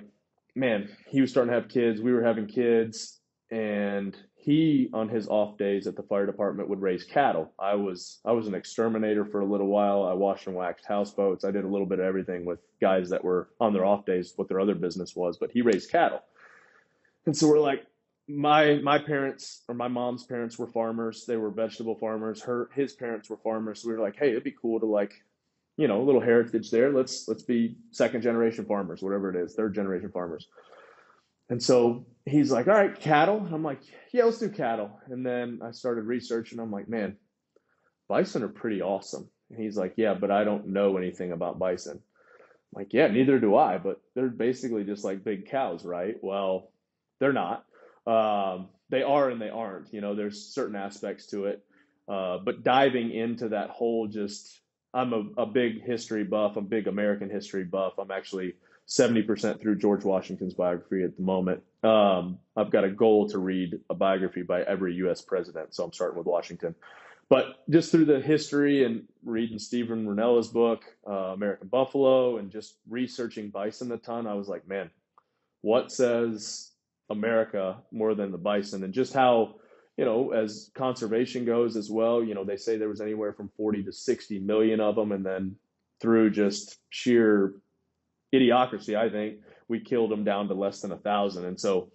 S2: man, he was starting to have kids. We were having kids, and he, on his off days at the fire department, would raise cattle. I was an exterminator for a little while. I washed and waxed houseboats. I did a little bit of everything with guys that were on their off days, what their other business was, but he raised cattle. And so we're like, my parents, or my mom's parents, were farmers. They were vegetable farmers. His parents were farmers. So we were like, hey, it'd be cool to a little heritage there. Let's be second generation farmers, whatever it is, third generation farmers. And so he's like, all right, cattle. And I'm like, yeah, let's do cattle. And then I started researching. I'm like, man, bison are pretty awesome. And he's like, yeah, but I don't know anything about bison. I'm like, yeah, neither do I, but they're basically just like big cows, right? Well, they're not. They are and they aren't. There's certain aspects to it. But diving into that whole I'm a big history buff. I'm a big American history buff. I'm actually 70% through George Washington's biography at the moment. I've got a goal to read a biography by every U.S. president, so I'm starting with Washington. But just through the history and reading Stephen Ranella's book, American Buffalo, and just researching bison a ton, I was like, man, what says America more than the bison? And just how, as conservation goes as well, they say there was anywhere from 40 to 60 million of them. And then through just sheer idiocracy, I think, we killed them down to less than 1,000. And so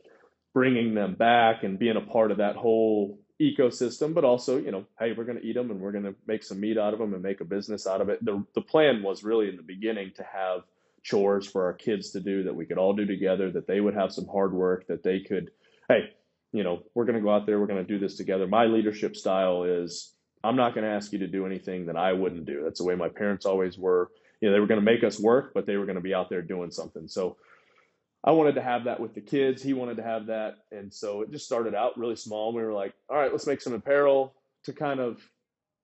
S2: bringing them back and being a part of that whole ecosystem, but also, hey, we're going to eat them and we're going to make some meat out of them and make a business out of it. The plan was really in the beginning to have chores for our kids to do that we could all do together, that they would have some hard work, that they could, hey, we're going to go out there, we're going to do this together. My leadership style is, I'm not going to ask you to do anything that I wouldn't do. That's the way my parents always were. They were going to make us work, but they were going to be out there doing something. So I wanted to have that with the kids. He wanted to have that. And so it just started out really small. We were like, all right, let's make some apparel to kind of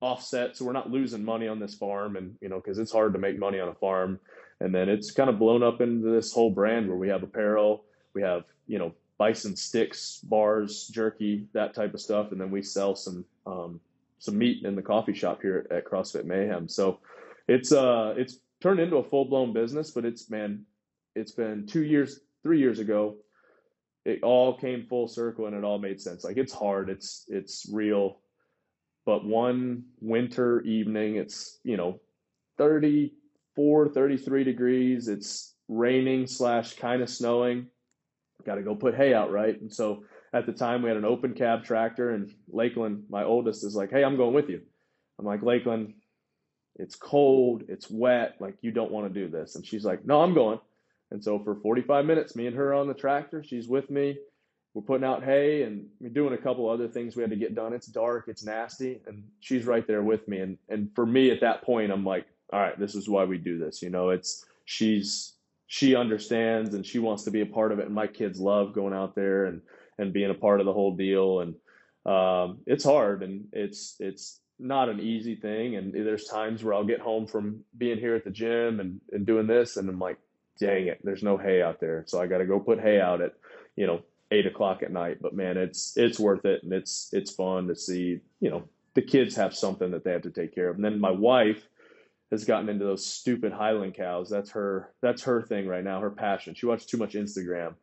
S2: offset, so we're not losing money on this farm. And, because it's hard to make money on a farm. And then it's kind of blown up into this whole brand where we have apparel, we have, bison sticks, bars, jerky, that type of stuff, and then we sell some meat in the coffee shop here at CrossFit Mayhem. So it's turned into a full blown business, but it's been 2 years, 3 years ago. It all came full circle and it all made sense. Like it's hard, it's real, but one winter evening, it's 34, 33 degrees. It's raining / kind of snowing. Got to go put hay out, right? And so at the time we had an open cab tractor, and Lakeland, my oldest, is like, "Hey, I'm going with you." I'm like, "Lakeland, it's cold, it's wet, like you don't want to do this." And she's like, "No, I'm going." And so for 45 minutes, me and her on the tractor, she's with me. We're putting out hay and we're doing a couple other things we had to get done. It's dark, it's nasty, and she's right there with me. And for me at that point, I'm like, all right, this is why we do this. She understands and she wants to be a part of it. And my kids love going out there and being a part of the whole deal. And it's hard, and it's not an easy thing. And there's times where I'll get home from being here at the gym and doing this, and I'm like, dang it, there's no hay out there. So I got to go put hay out at, 8 o'clock at night. But man, it's worth it. And it's fun to see, the kids have something that they have to take care of. And then my wife has gotten into those stupid Highland cows. That's her thing right now, her passion. She watches too much Instagram.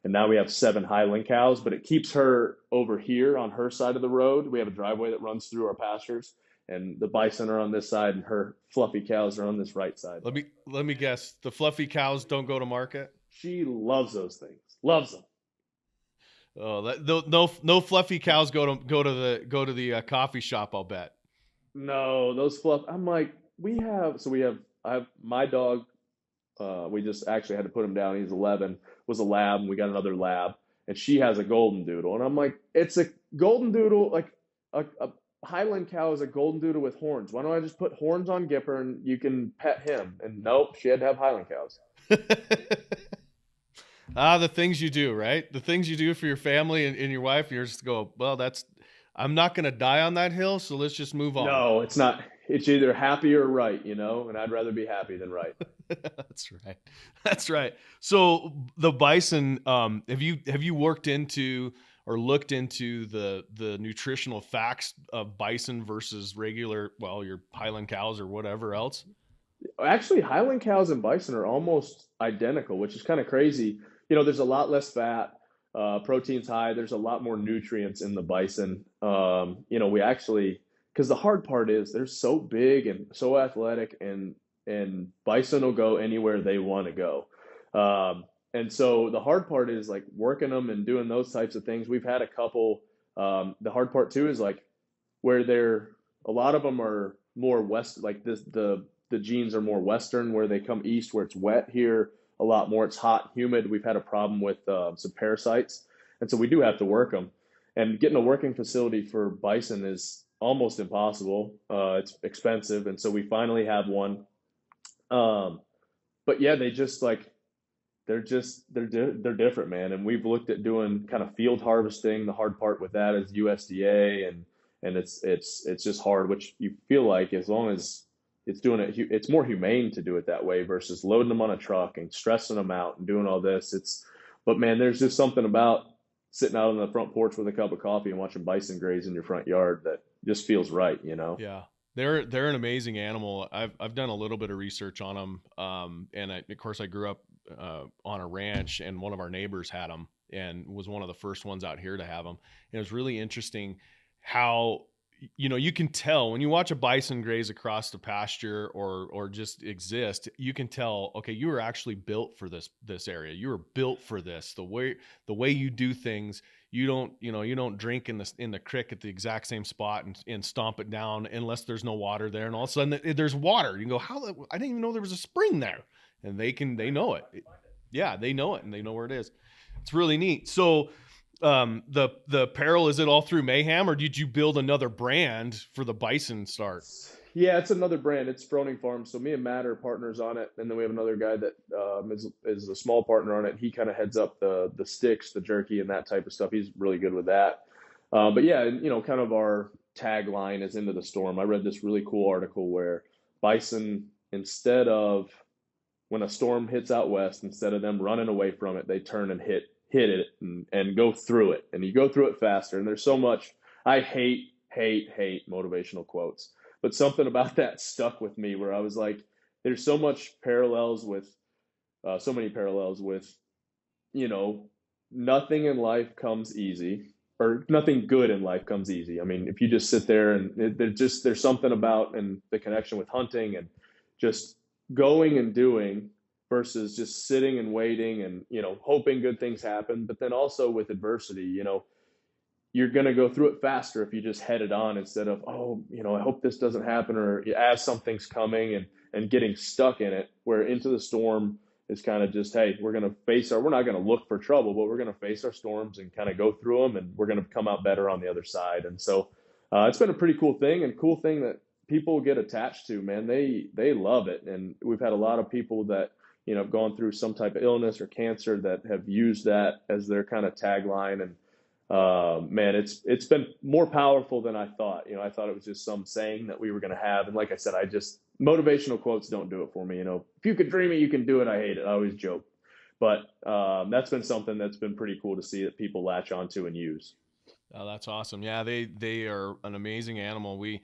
S2: And now we have 7 Highland cows, but it keeps her over here on her side of the road. We have a driveway that runs through our pastures, and the bison are on this side and her fluffy cows are on this right side.
S3: Let me guess. The fluffy cows don't go to market?
S2: She loves those things. Loves them.
S3: Oh, no fluffy cows go to the coffee shop, I'll bet.
S2: No, those fluff. I'm like, I have my dog. We just actually had to put him down. He's 11, was a lab, and we got another lab, and she has a golden doodle. And I'm like, it's a golden doodle, like a Highland cow is a golden doodle with horns. Why don't I just put horns on Gipper and you can pet him? And nope, she had to have Highland cows.
S3: The things you do, right? The things you do for your family and your wife, you're just go, well, I'm not going to die on that hill, so let's just move on.
S2: No, it's not. It's either happy or right, and I'd rather be happy than right.
S3: That's right. So the bison, have you worked into or looked into the nutritional facts of bison versus regular, your Highland cows or whatever else?
S2: Actually, Highland cows and bison are almost identical, which is kind of crazy. There's a lot less fat, protein's high. There's a lot more nutrients in the bison. We actually, because the hard part is they're so big and so athletic, and bison will go anywhere they want to go. And so the hard part is like working them and doing those types of things. We've had a couple. The hard part too is like where a lot of them are more west, like the genes are more Western, where they come east where it's wet. Here a lot more, it's hot, humid. We've had a problem with some parasites. And so we do have to work them. And getting a working facility for bison is almost impossible. It's expensive. And so we finally have one. But yeah, they just they're different, man. And we've looked at doing kind of field harvesting. The hard part with that is USDA, and it's just hard, which you feel like as long as it's more humane to do it that way versus loading them on a truck and stressing them out and doing all this. But man, there's just something about sitting out on the front porch with a cup of coffee and watching bison graze in your front yard that just feels right,
S3: Yeah. They're an amazing animal. I've done a little bit of research on them. And of course I grew up on a ranch, and one of our neighbors had them and was one of the first ones out here to have them. And it was really interesting how, you can tell when you watch a bison graze across the pasture or just exist, you can tell, okay, you were actually built for this area. You were built for this. The way you do things, you don't drink in the creek at the exact same spot and stomp it down unless there's no water there. And all of a sudden there's water. You can go, I didn't even know there was a spring there. And they know it. Yeah, they know it, and they know where it is. It's really neat. So the apparel, is it all through Mayhem, or did you build another brand for the bison start?
S2: Yeah, it's another brand. It's Froning Farms. So me and Matt are partners on it, and then we have another guy that is a small partner on it. He kind of heads up the sticks, the jerky, and that type of stuff. He's really good with that. But yeah, kind of our tagline is into the storm. I read this really cool article where bison, instead of when a storm hits out west, instead of them running away from it, they turn and hit hit it and go through it, and you go through it faster. And there's so much, I hate motivational quotes, but something about that stuck with me where I was like, there's so much parallels with, so many parallels with, you know, nothing in life comes easy, or nothing good in life comes easy. I mean, if you just sit there and there's something about, and the connection with hunting and just going and doing versus just sitting and waiting and, you know, hoping good things happen. But then also with adversity, you know, you're going to go through it faster if you just head it on instead of, oh, you know, I hope this doesn't happen, or as something's coming and getting stuck in it, where Into the Storm is kind of just, hey, we're not going to look for trouble, but we're going to face our storms and kind of go through them, and we're going to come out better on the other side. And so it's been a pretty cool thing, and cool thing that people get attached to, man. They love it. And we've had a lot of people that, you know, have gone through some type of illness or cancer that have used that as their kind of tagline. And man, it's been more powerful than I thought. You know, I thought it was just some saying that we were going to have. And like I said, motivational quotes don't do it for me. You know, if you could dream it, you can do it. I hate it. I always joke, but that's been something that's been pretty cool to see that people latch onto and use.
S3: Oh, that's awesome. Yeah, they are an amazing animal. We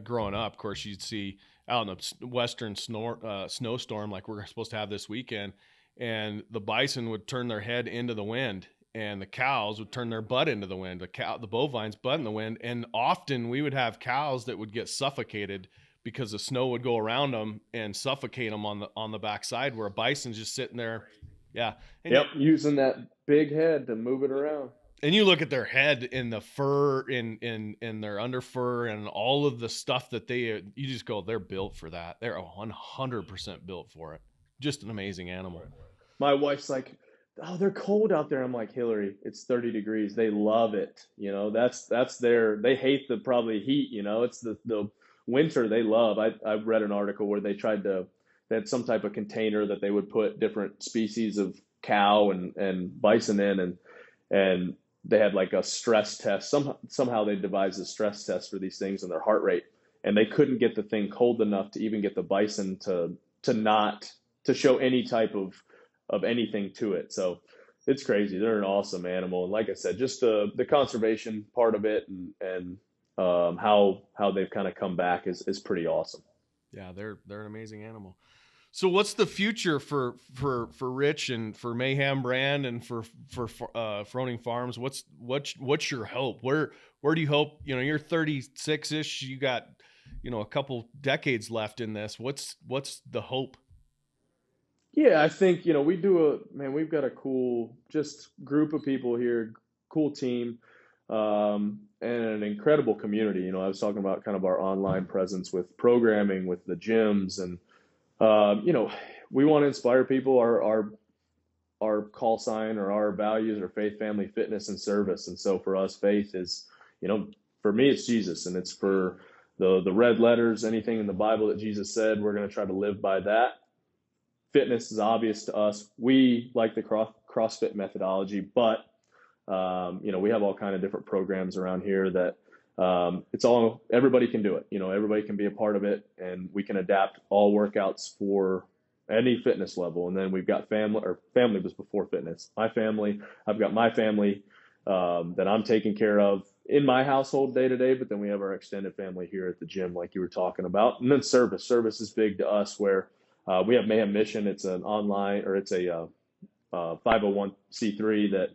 S3: growing up, of course, you'd see out in a western snowstorm like we're supposed to have this weekend, and the bison would turn their head into the wind, and the cows would turn their butt into the wind. The bovine's butt in the wind, and often we would have cows that would get suffocated because the snow would go around them and suffocate them on the backside, where a bison's just sitting there. Yeah. And
S2: yep, using that big head to move it around.
S3: And you look at their head in the fur, in their under fur, and all of the stuff that you just go, they're built for that. They're 100% built for it. Just an amazing animal.
S2: My wife's like, oh, they're cold out there. I'm like, Hillary, it's 30 degrees. They love it. You know, they hate the probably heat, you know, it's the winter they love. I read an article where they had some type of container that they would put different species of cow and bison in, and they had like a stress test. Somehow they devised a stress test for these things and their heart rate, and they couldn't get the thing cold enough to even get the bison to show any type of anything to it. So it's crazy. They're an awesome animal. And like I said, just the conservation part of it and how they've kind of come back is pretty awesome.
S3: Yeah, they're an amazing animal. So what's the future for Rich and for Mayhem Brand and for Froning Farms? What's your hope? Where do you hope, you know, you're 36-ish, you got, you know, a couple decades left in this. What's the hope?
S2: Yeah, I think, you know, we've got a cool just group of people here, cool team, and an incredible community. You know, I was talking about kind of our online presence with programming, with the gyms, and you know, we want to inspire people. Our call sign or our values are faith, family, fitness, and service. And so for us, faith is, you know, for me, it's Jesus, and it's for the red letters, anything in the Bible that Jesus said, we're going to try to live by that. Fitness is obvious to us. We like the CrossFit methodology, but you know, we have all kind of different programs around here that everybody can do it. You know, everybody can be a part of it, and we can adapt all workouts for any fitness level. And then we've got family was before fitness. I've got my family that I'm taking care of in my household day to day, but then we have our extended family here at the gym, like you were talking about. And then service is big to us, where we have Mayhem Mission. It's an online, or it's a 501c3 that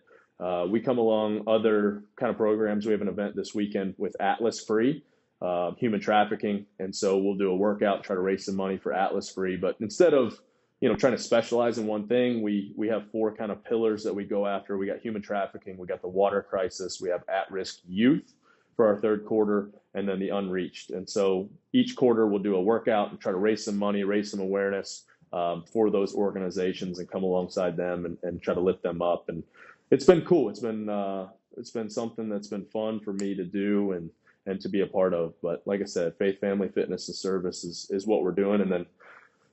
S2: we come along other kind of programs. We have an event this weekend with Atlas Free, human trafficking. And so we'll do a workout, try to raise some money for Atlas Free. But instead of, you know, trying to specialize in one thing, we have four kind of pillars that we go after. We got human trafficking, we got the water crisis, we have at-risk youth for our third quarter, and then the unreached. And so each quarter we'll do a workout and try to raise some money, raise some awareness for those organizations, and come alongside them and try to lift them up. And it's been cool. It's been something that's been fun for me to do and to be a part of. But like I said, faith, family, fitness, and service is what we're doing. And then,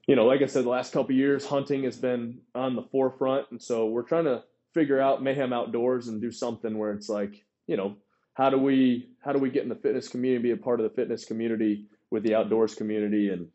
S2: you know, like I said, the last couple of years, hunting has been on the forefront. And so we're trying to figure out Mayhem Outdoors and do something where it's like, you know, how do we get in the fitness community, be a part of the fitness community with the outdoors community? And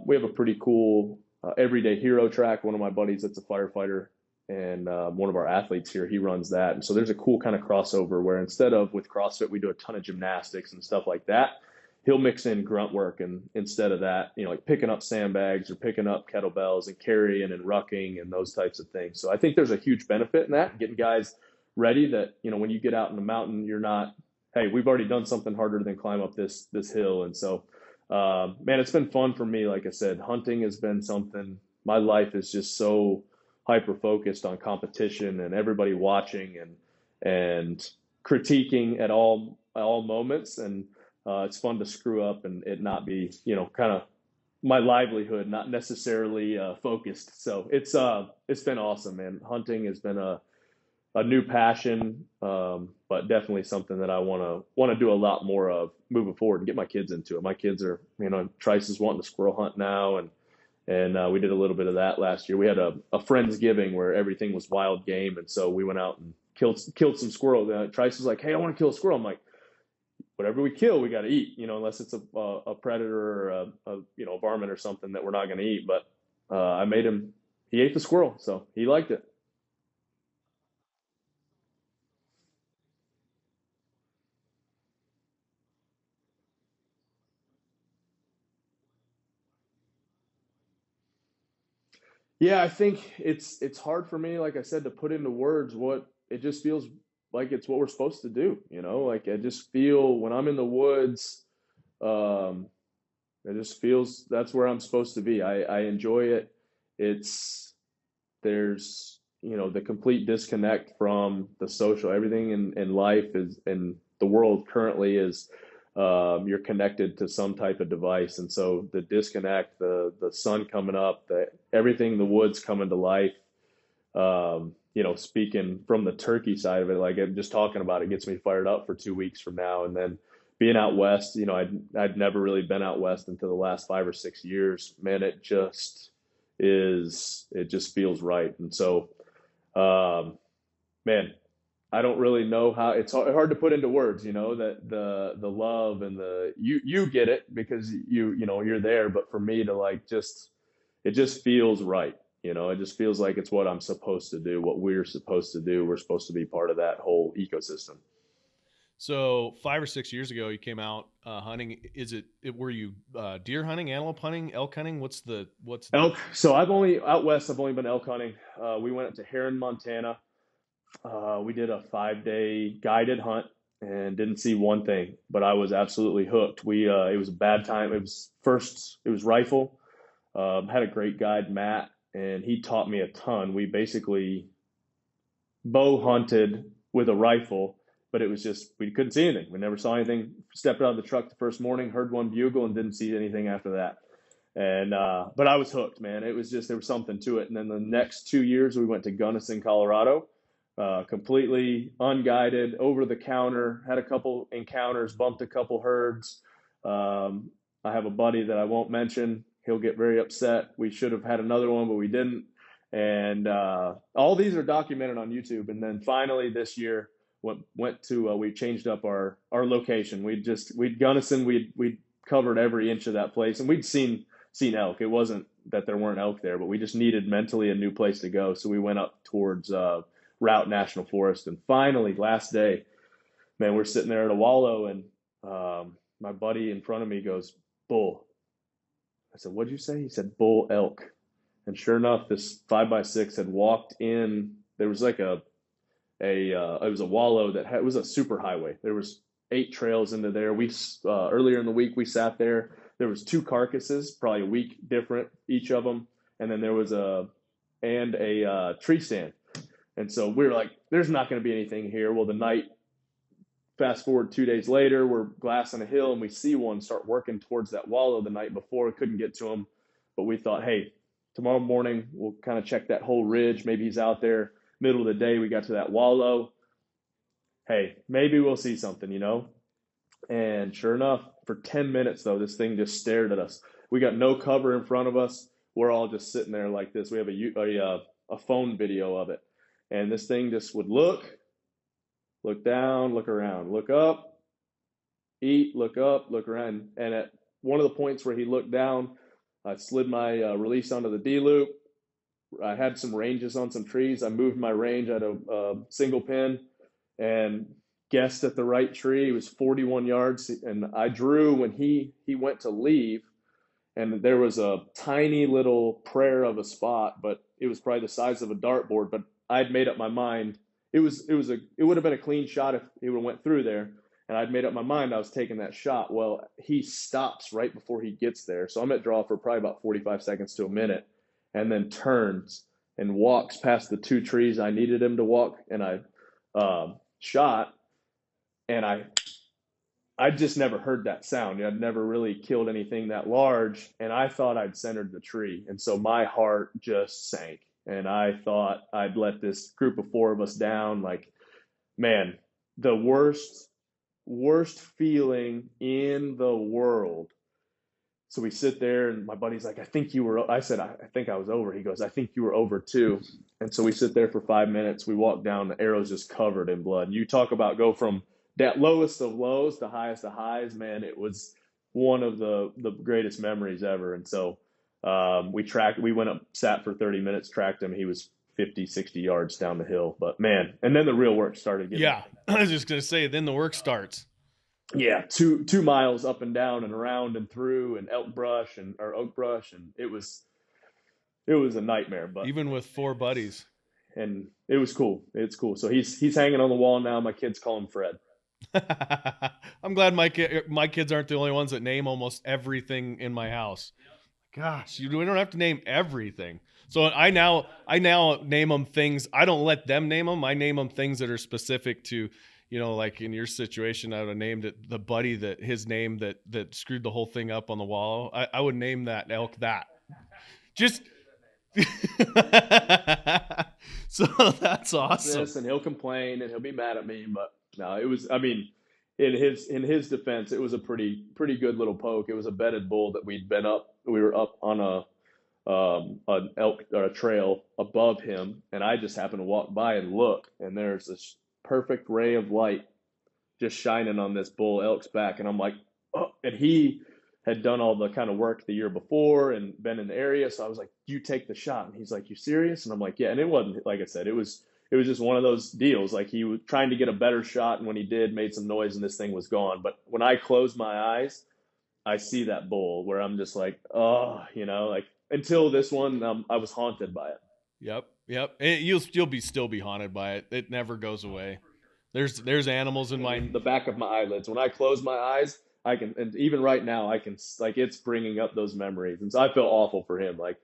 S2: we have a pretty cool everyday hero track. One of my buddies that's a firefighter and one of our athletes here, he runs that. And so there's a cool kind of crossover where instead of with CrossFit, we do a ton of gymnastics and stuff like that. He'll mix in grunt work, and instead of that, like picking up sandbags or picking up kettlebells and carrying and rucking and those types of things. So I think there's a huge benefit in that, getting guys ready that, when you get out in the mountain, you're not, hey, we've already done something harder than climb up this hill. And so, man, it's been fun for me. Like I said, hunting has been something. My life is just so hyper focused on competition and everybody watching and critiquing at all moments. And it's fun to screw up and it not be, kind of my livelihood, not necessarily focused. So it's been awesome, man. Hunting has been a new passion, but definitely something that I want to do a lot more of moving forward and get my kids into it. My kids are, Trice is wanting to squirrel hunt now, and we did a little bit of that last year. We had a Friendsgiving where everything was wild game, and so we went out and killed some squirrel. Trice was like, "Hey, I want to kill a squirrel." I'm like, "Whatever we kill, we got to eat, unless it's a predator or a varmint or something that we're not going to eat." But I made him. He ate the squirrel, so he liked it. Yeah, I think it's hard for me, like I said, to put into words what it just feels like it's what we're supposed to do, Like I just feel when I'm in the woods, um, it just feels that's where I'm supposed to be. I enjoy it. It's there's the complete disconnect from the social. Everything in life is in the world currently is you're connected to some type of device, and so the disconnect, the sun coming up, everything, the woods coming to life. Speaking from the turkey side of it, like I'm just talking about it gets me fired up for 2 weeks from now, and then being out west. I'd never really been out west until the last 5 or 6 years. Man, it just feels right, and so man, I don't really know how. It's hard to put into words, that the love and you get it because you're there, but for me to like it just feels right. It just feels like it's what I'm supposed to do, what we're supposed to do. We're supposed to be part of that whole ecosystem.
S3: So 5 or 6 years ago, you came out hunting. Were you deer hunting, antelope hunting, elk hunting? What's
S2: Elk. So out west. I've only been elk hunting. We went up to Heron, Montana. We did a 5-day guided hunt and didn't see one thing, but I was absolutely hooked. It was a bad time. It was rifle. Had a great guide, Matt, and he taught me a ton. We basically bow hunted with a rifle, but it was just, we couldn't see anything. We never saw anything. Stepped out of the truck the first morning, heard one bugle, and didn't see anything after that. And but I was hooked, man. It was just, there was something to it. And then the next 2 years, we went to Gunnison, Colorado, completely unguided, over the counter. Had a couple encounters, bumped a couple herds. I have a buddy that I won't mention. He'll get very upset. We should have had another one, but we didn't. And all these are documented on YouTube. And then finally this year, went to we changed up our location. We'd Gunnison. We'd covered every inch of that place, and we'd seen elk. It wasn't that there weren't elk there, but we just needed mentally a new place to go. So we went up towards Route National Forest, and finally last day, man, we're sitting there at a wallow, and my buddy in front of me goes, "Bull." I said, "What'd you say?" He said, "Bull elk." And sure enough, this 5x6 had walked in. There was like it was a wallow it was a super highway. There was 8 trails into there. We earlier in the week we sat there. There was 2 carcasses, probably a week different each of them, and then there was a tree stand. And so we were like, "There's not going to be anything here." Well, the night. Fast forward 2 days later, we're glassing a hill and we see one start working towards that wallow the night before. Couldn't get to him, but we thought, hey, tomorrow morning we'll kind of check that whole ridge. Maybe he's out there. Middle of the day, we got to that wallow. Hey, maybe we'll see something, And sure enough, for 10 minutes though, this thing just stared at us. We got no cover in front of us. We're all just sitting there like this. We have a phone video of it, and this thing just would look down, look around, look up, eat, look up, look around. And at one of the points where he looked down, I slid my release onto the D loop, I had some ranges on some trees. I moved my range at a single pin and guessed at the right tree. It was 41 yards, and I drew when he went to leave, and there was a tiny little prayer of a spot, but it was probably the size of a dartboard. But I'd made up my mind. It would have been a clean shot if he would have went through there, and I'd made up my mind I was taking that shot. Well, he stops right before he gets there, so I'm at draw for probably about 45 seconds to a minute, and then turns and walks past the two trees I needed him to walk, and I shot, and I just never heard that sound. I'd never really killed anything that large, and I thought I'd centered the tree. And so my heart just sank, and I thought I'd let this group of four of us down. Like, man, the worst feeling in the world. So we sit there, and my buddy's like, I think you were, I said, I think I was over. He goes, I think you were over too. And so we sit there for 5 minutes. We walk down, the arrow's just covered in blood. You talk about go from that lowest of lows to highest of highs, man. It was one of the greatest memories ever. And so we went up, sat for 30 minutes, tracked him. He was 50, 60 yards down the hill. But man, and then the real work started.
S3: Yeah, I was just going to say, then the work starts.
S2: Yeah, 2 miles up and down and around and through, and elk brush or oak brush, and it was a nightmare. But
S3: even with 4 buddies,
S2: and it was cool. It's cool. So he's hanging on the wall now. My kids call him Fred.
S3: I'm glad my kids aren't the only ones that name almost everything in my house. Gosh, we don't have to name everything. So I now name them things. I don't let them name them. I name them things that are specific to, like in your situation, I would have named it the buddy that his name that screwed the whole thing up on the wall. I would name that elk that. Just so that's awesome.
S2: And he'll complain and he'll be mad at me, but no, it was. I mean, in his defense, it was a pretty good little poke. It was a bedded bull that we'd been up. We were up on an elk or a trail above him, and I just happened to walk by and look, and there's this perfect ray of light just shining on this bull elk's back, and I'm like, oh! And he had done all the kind of work the year before and been in the area, so I was like, you take the shot, and he's like, you serious? And I'm like, yeah. And it wasn't, like I said, it was just one of those deals. Like, he was trying to get a better shot, and when he did, made some noise, and this thing was gone. But when I close my eyes, I see that bull where I'm just like, oh, like until this one, I was haunted by it.
S3: Yep. And you'll still be haunted by it. It never goes away. There's animals in the
S2: back of my eyelids. When I close my eyes, I can, and even right now, I can, like, it's bringing up those memories. And so I feel awful for him. Like,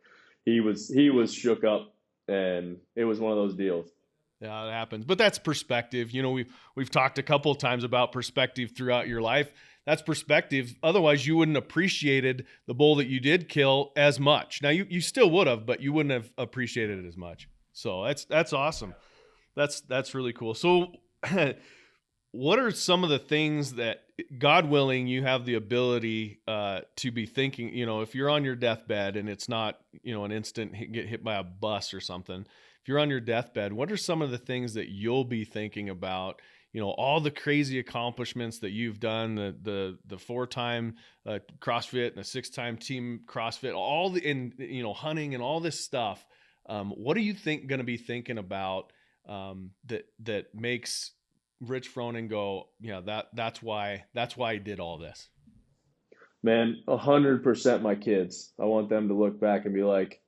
S2: he was shook up, and it was one of those deals.
S3: Yeah, it happens. But that's perspective. We've talked a couple of times about perspective throughout your life. That's perspective. Otherwise, you wouldn't have appreciated the bull that you did kill as much. Now, you still would have, but you wouldn't have appreciated it as much. So that's awesome. That's really cool. So what are some of the things that, God willing, you have the ability to be thinking, if you're on your deathbed and it's not, an instant get hit by a bus or something, if you're on your deathbed, what are some of the things that you'll be thinking about? All the crazy accomplishments that you've done, the 4-time CrossFit and the 6-time team CrossFit, all the, hunting and all this stuff. What are you going to be thinking about that makes Rich Froning go, that's why I did all this?
S2: Man, 100% my kids. I want them to look back and be like,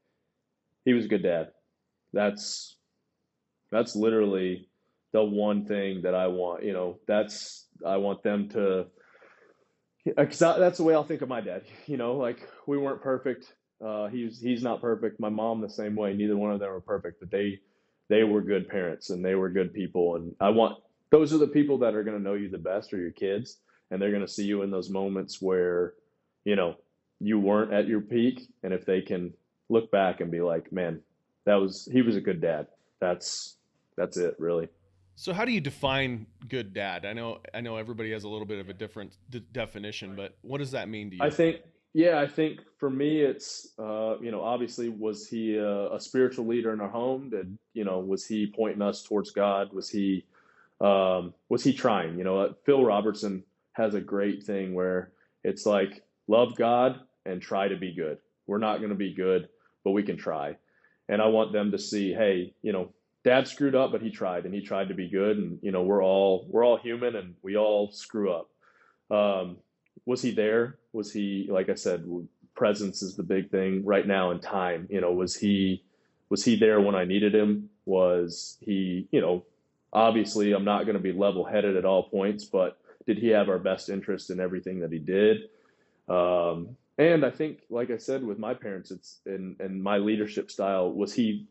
S2: he was a good dad. That's literally the one thing that I want. I want them to, because that's the way I'll think of my dad. Like, we weren't perfect. He's not perfect. My mom the same way. Neither one of them were perfect, but they were good parents and they were good people. And those are the people that are going to know you the best, are your kids. And they're going to see you in those moments where, you weren't at your peak. And if they can look back and be like, man, he was a good dad. That's it, really.
S3: So how do you define good dad? I know everybody has a little bit of a different definition, but what does that mean to you?
S2: I think for me, it's, obviously, was he a spiritual leader in our home? Was he pointing us towards God? Was he trying? Phil Robertson has a great thing where it's like, love God and try to be good. We're not going to be good, but we can try. And I want them to see, hey, dad screwed up, but he tried, and he tried to be good. And, we're all human, and we all screw up. Was he there? Was he, like I said, presence is the big thing right now, in time. Was he there when I needed him? Was he, obviously I'm not going to be level-headed at all points, but did he have our best interest in everything that he did? And I think, like I said, with my parents, it's in my leadership style, was he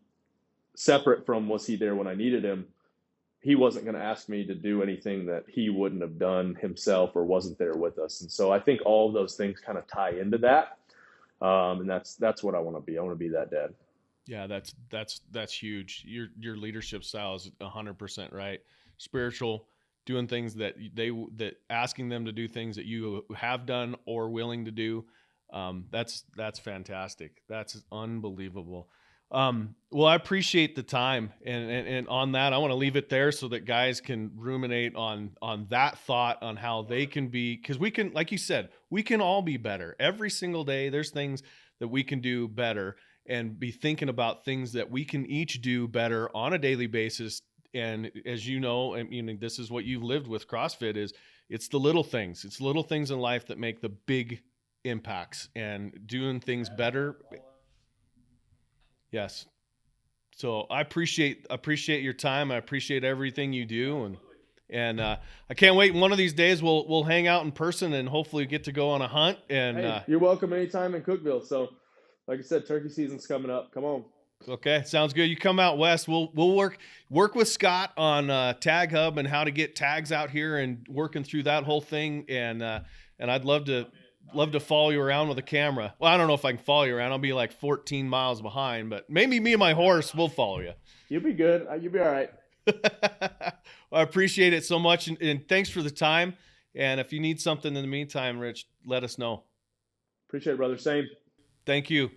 S2: separate from, was he there when I needed him? He wasn't going to ask me to do anything that he wouldn't have done himself or wasn't there with us. And so I think all of those things kind of tie into that. And that's what I want to be. I want to be that dad.
S3: Yeah, that's huge. Your leadership style is 100% right. Spiritual, doing things that asking them to do things that you have done or willing to do. That's fantastic. That's unbelievable. Well, I appreciate the time, and on that, I want to leave it there so that guys can ruminate on that thought, on how they can be, because we can, like you said, we can all be better every single day. There's things that we can do better, and be thinking about things that we can each do better on a daily basis. And as you know, I mean, this is what you've lived with CrossFit, it's the little things. It's little things in life that make the big impacts, and doing things better. Yes. So I appreciate your time. I appreciate everything you do. And I can't wait. One of these days we'll hang out in person and hopefully get to go on a hunt. And
S2: hey, you're welcome anytime in Cookeville. So like I said, turkey season's coming up. Come on.
S3: Okay. Sounds good. You come out west. We'll work with Scott on Tag Hub and how to get tags out here, and working through that whole thing. And I'd love to follow you around with a camera. Well, I don't know if I can follow you around. I'll be like 14 miles behind, but maybe me and my horse will follow you.
S2: You'll be good. You'll be all right.
S3: I appreciate it so much. And thanks for the time. And if you need something in the meantime, Rich, let us know.
S2: Appreciate it, brother. Same.
S3: Thank you.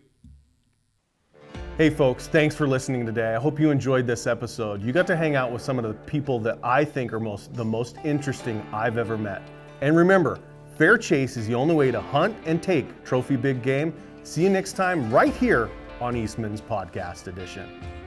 S1: Hey folks, thanks for listening today. I hope you enjoyed this episode. You got to hang out with some of the people that I think are the most interesting I've ever met. And remember, fair chase is the only way to hunt and take trophy big game. See you next time right here on Eastman's Podcast Edition.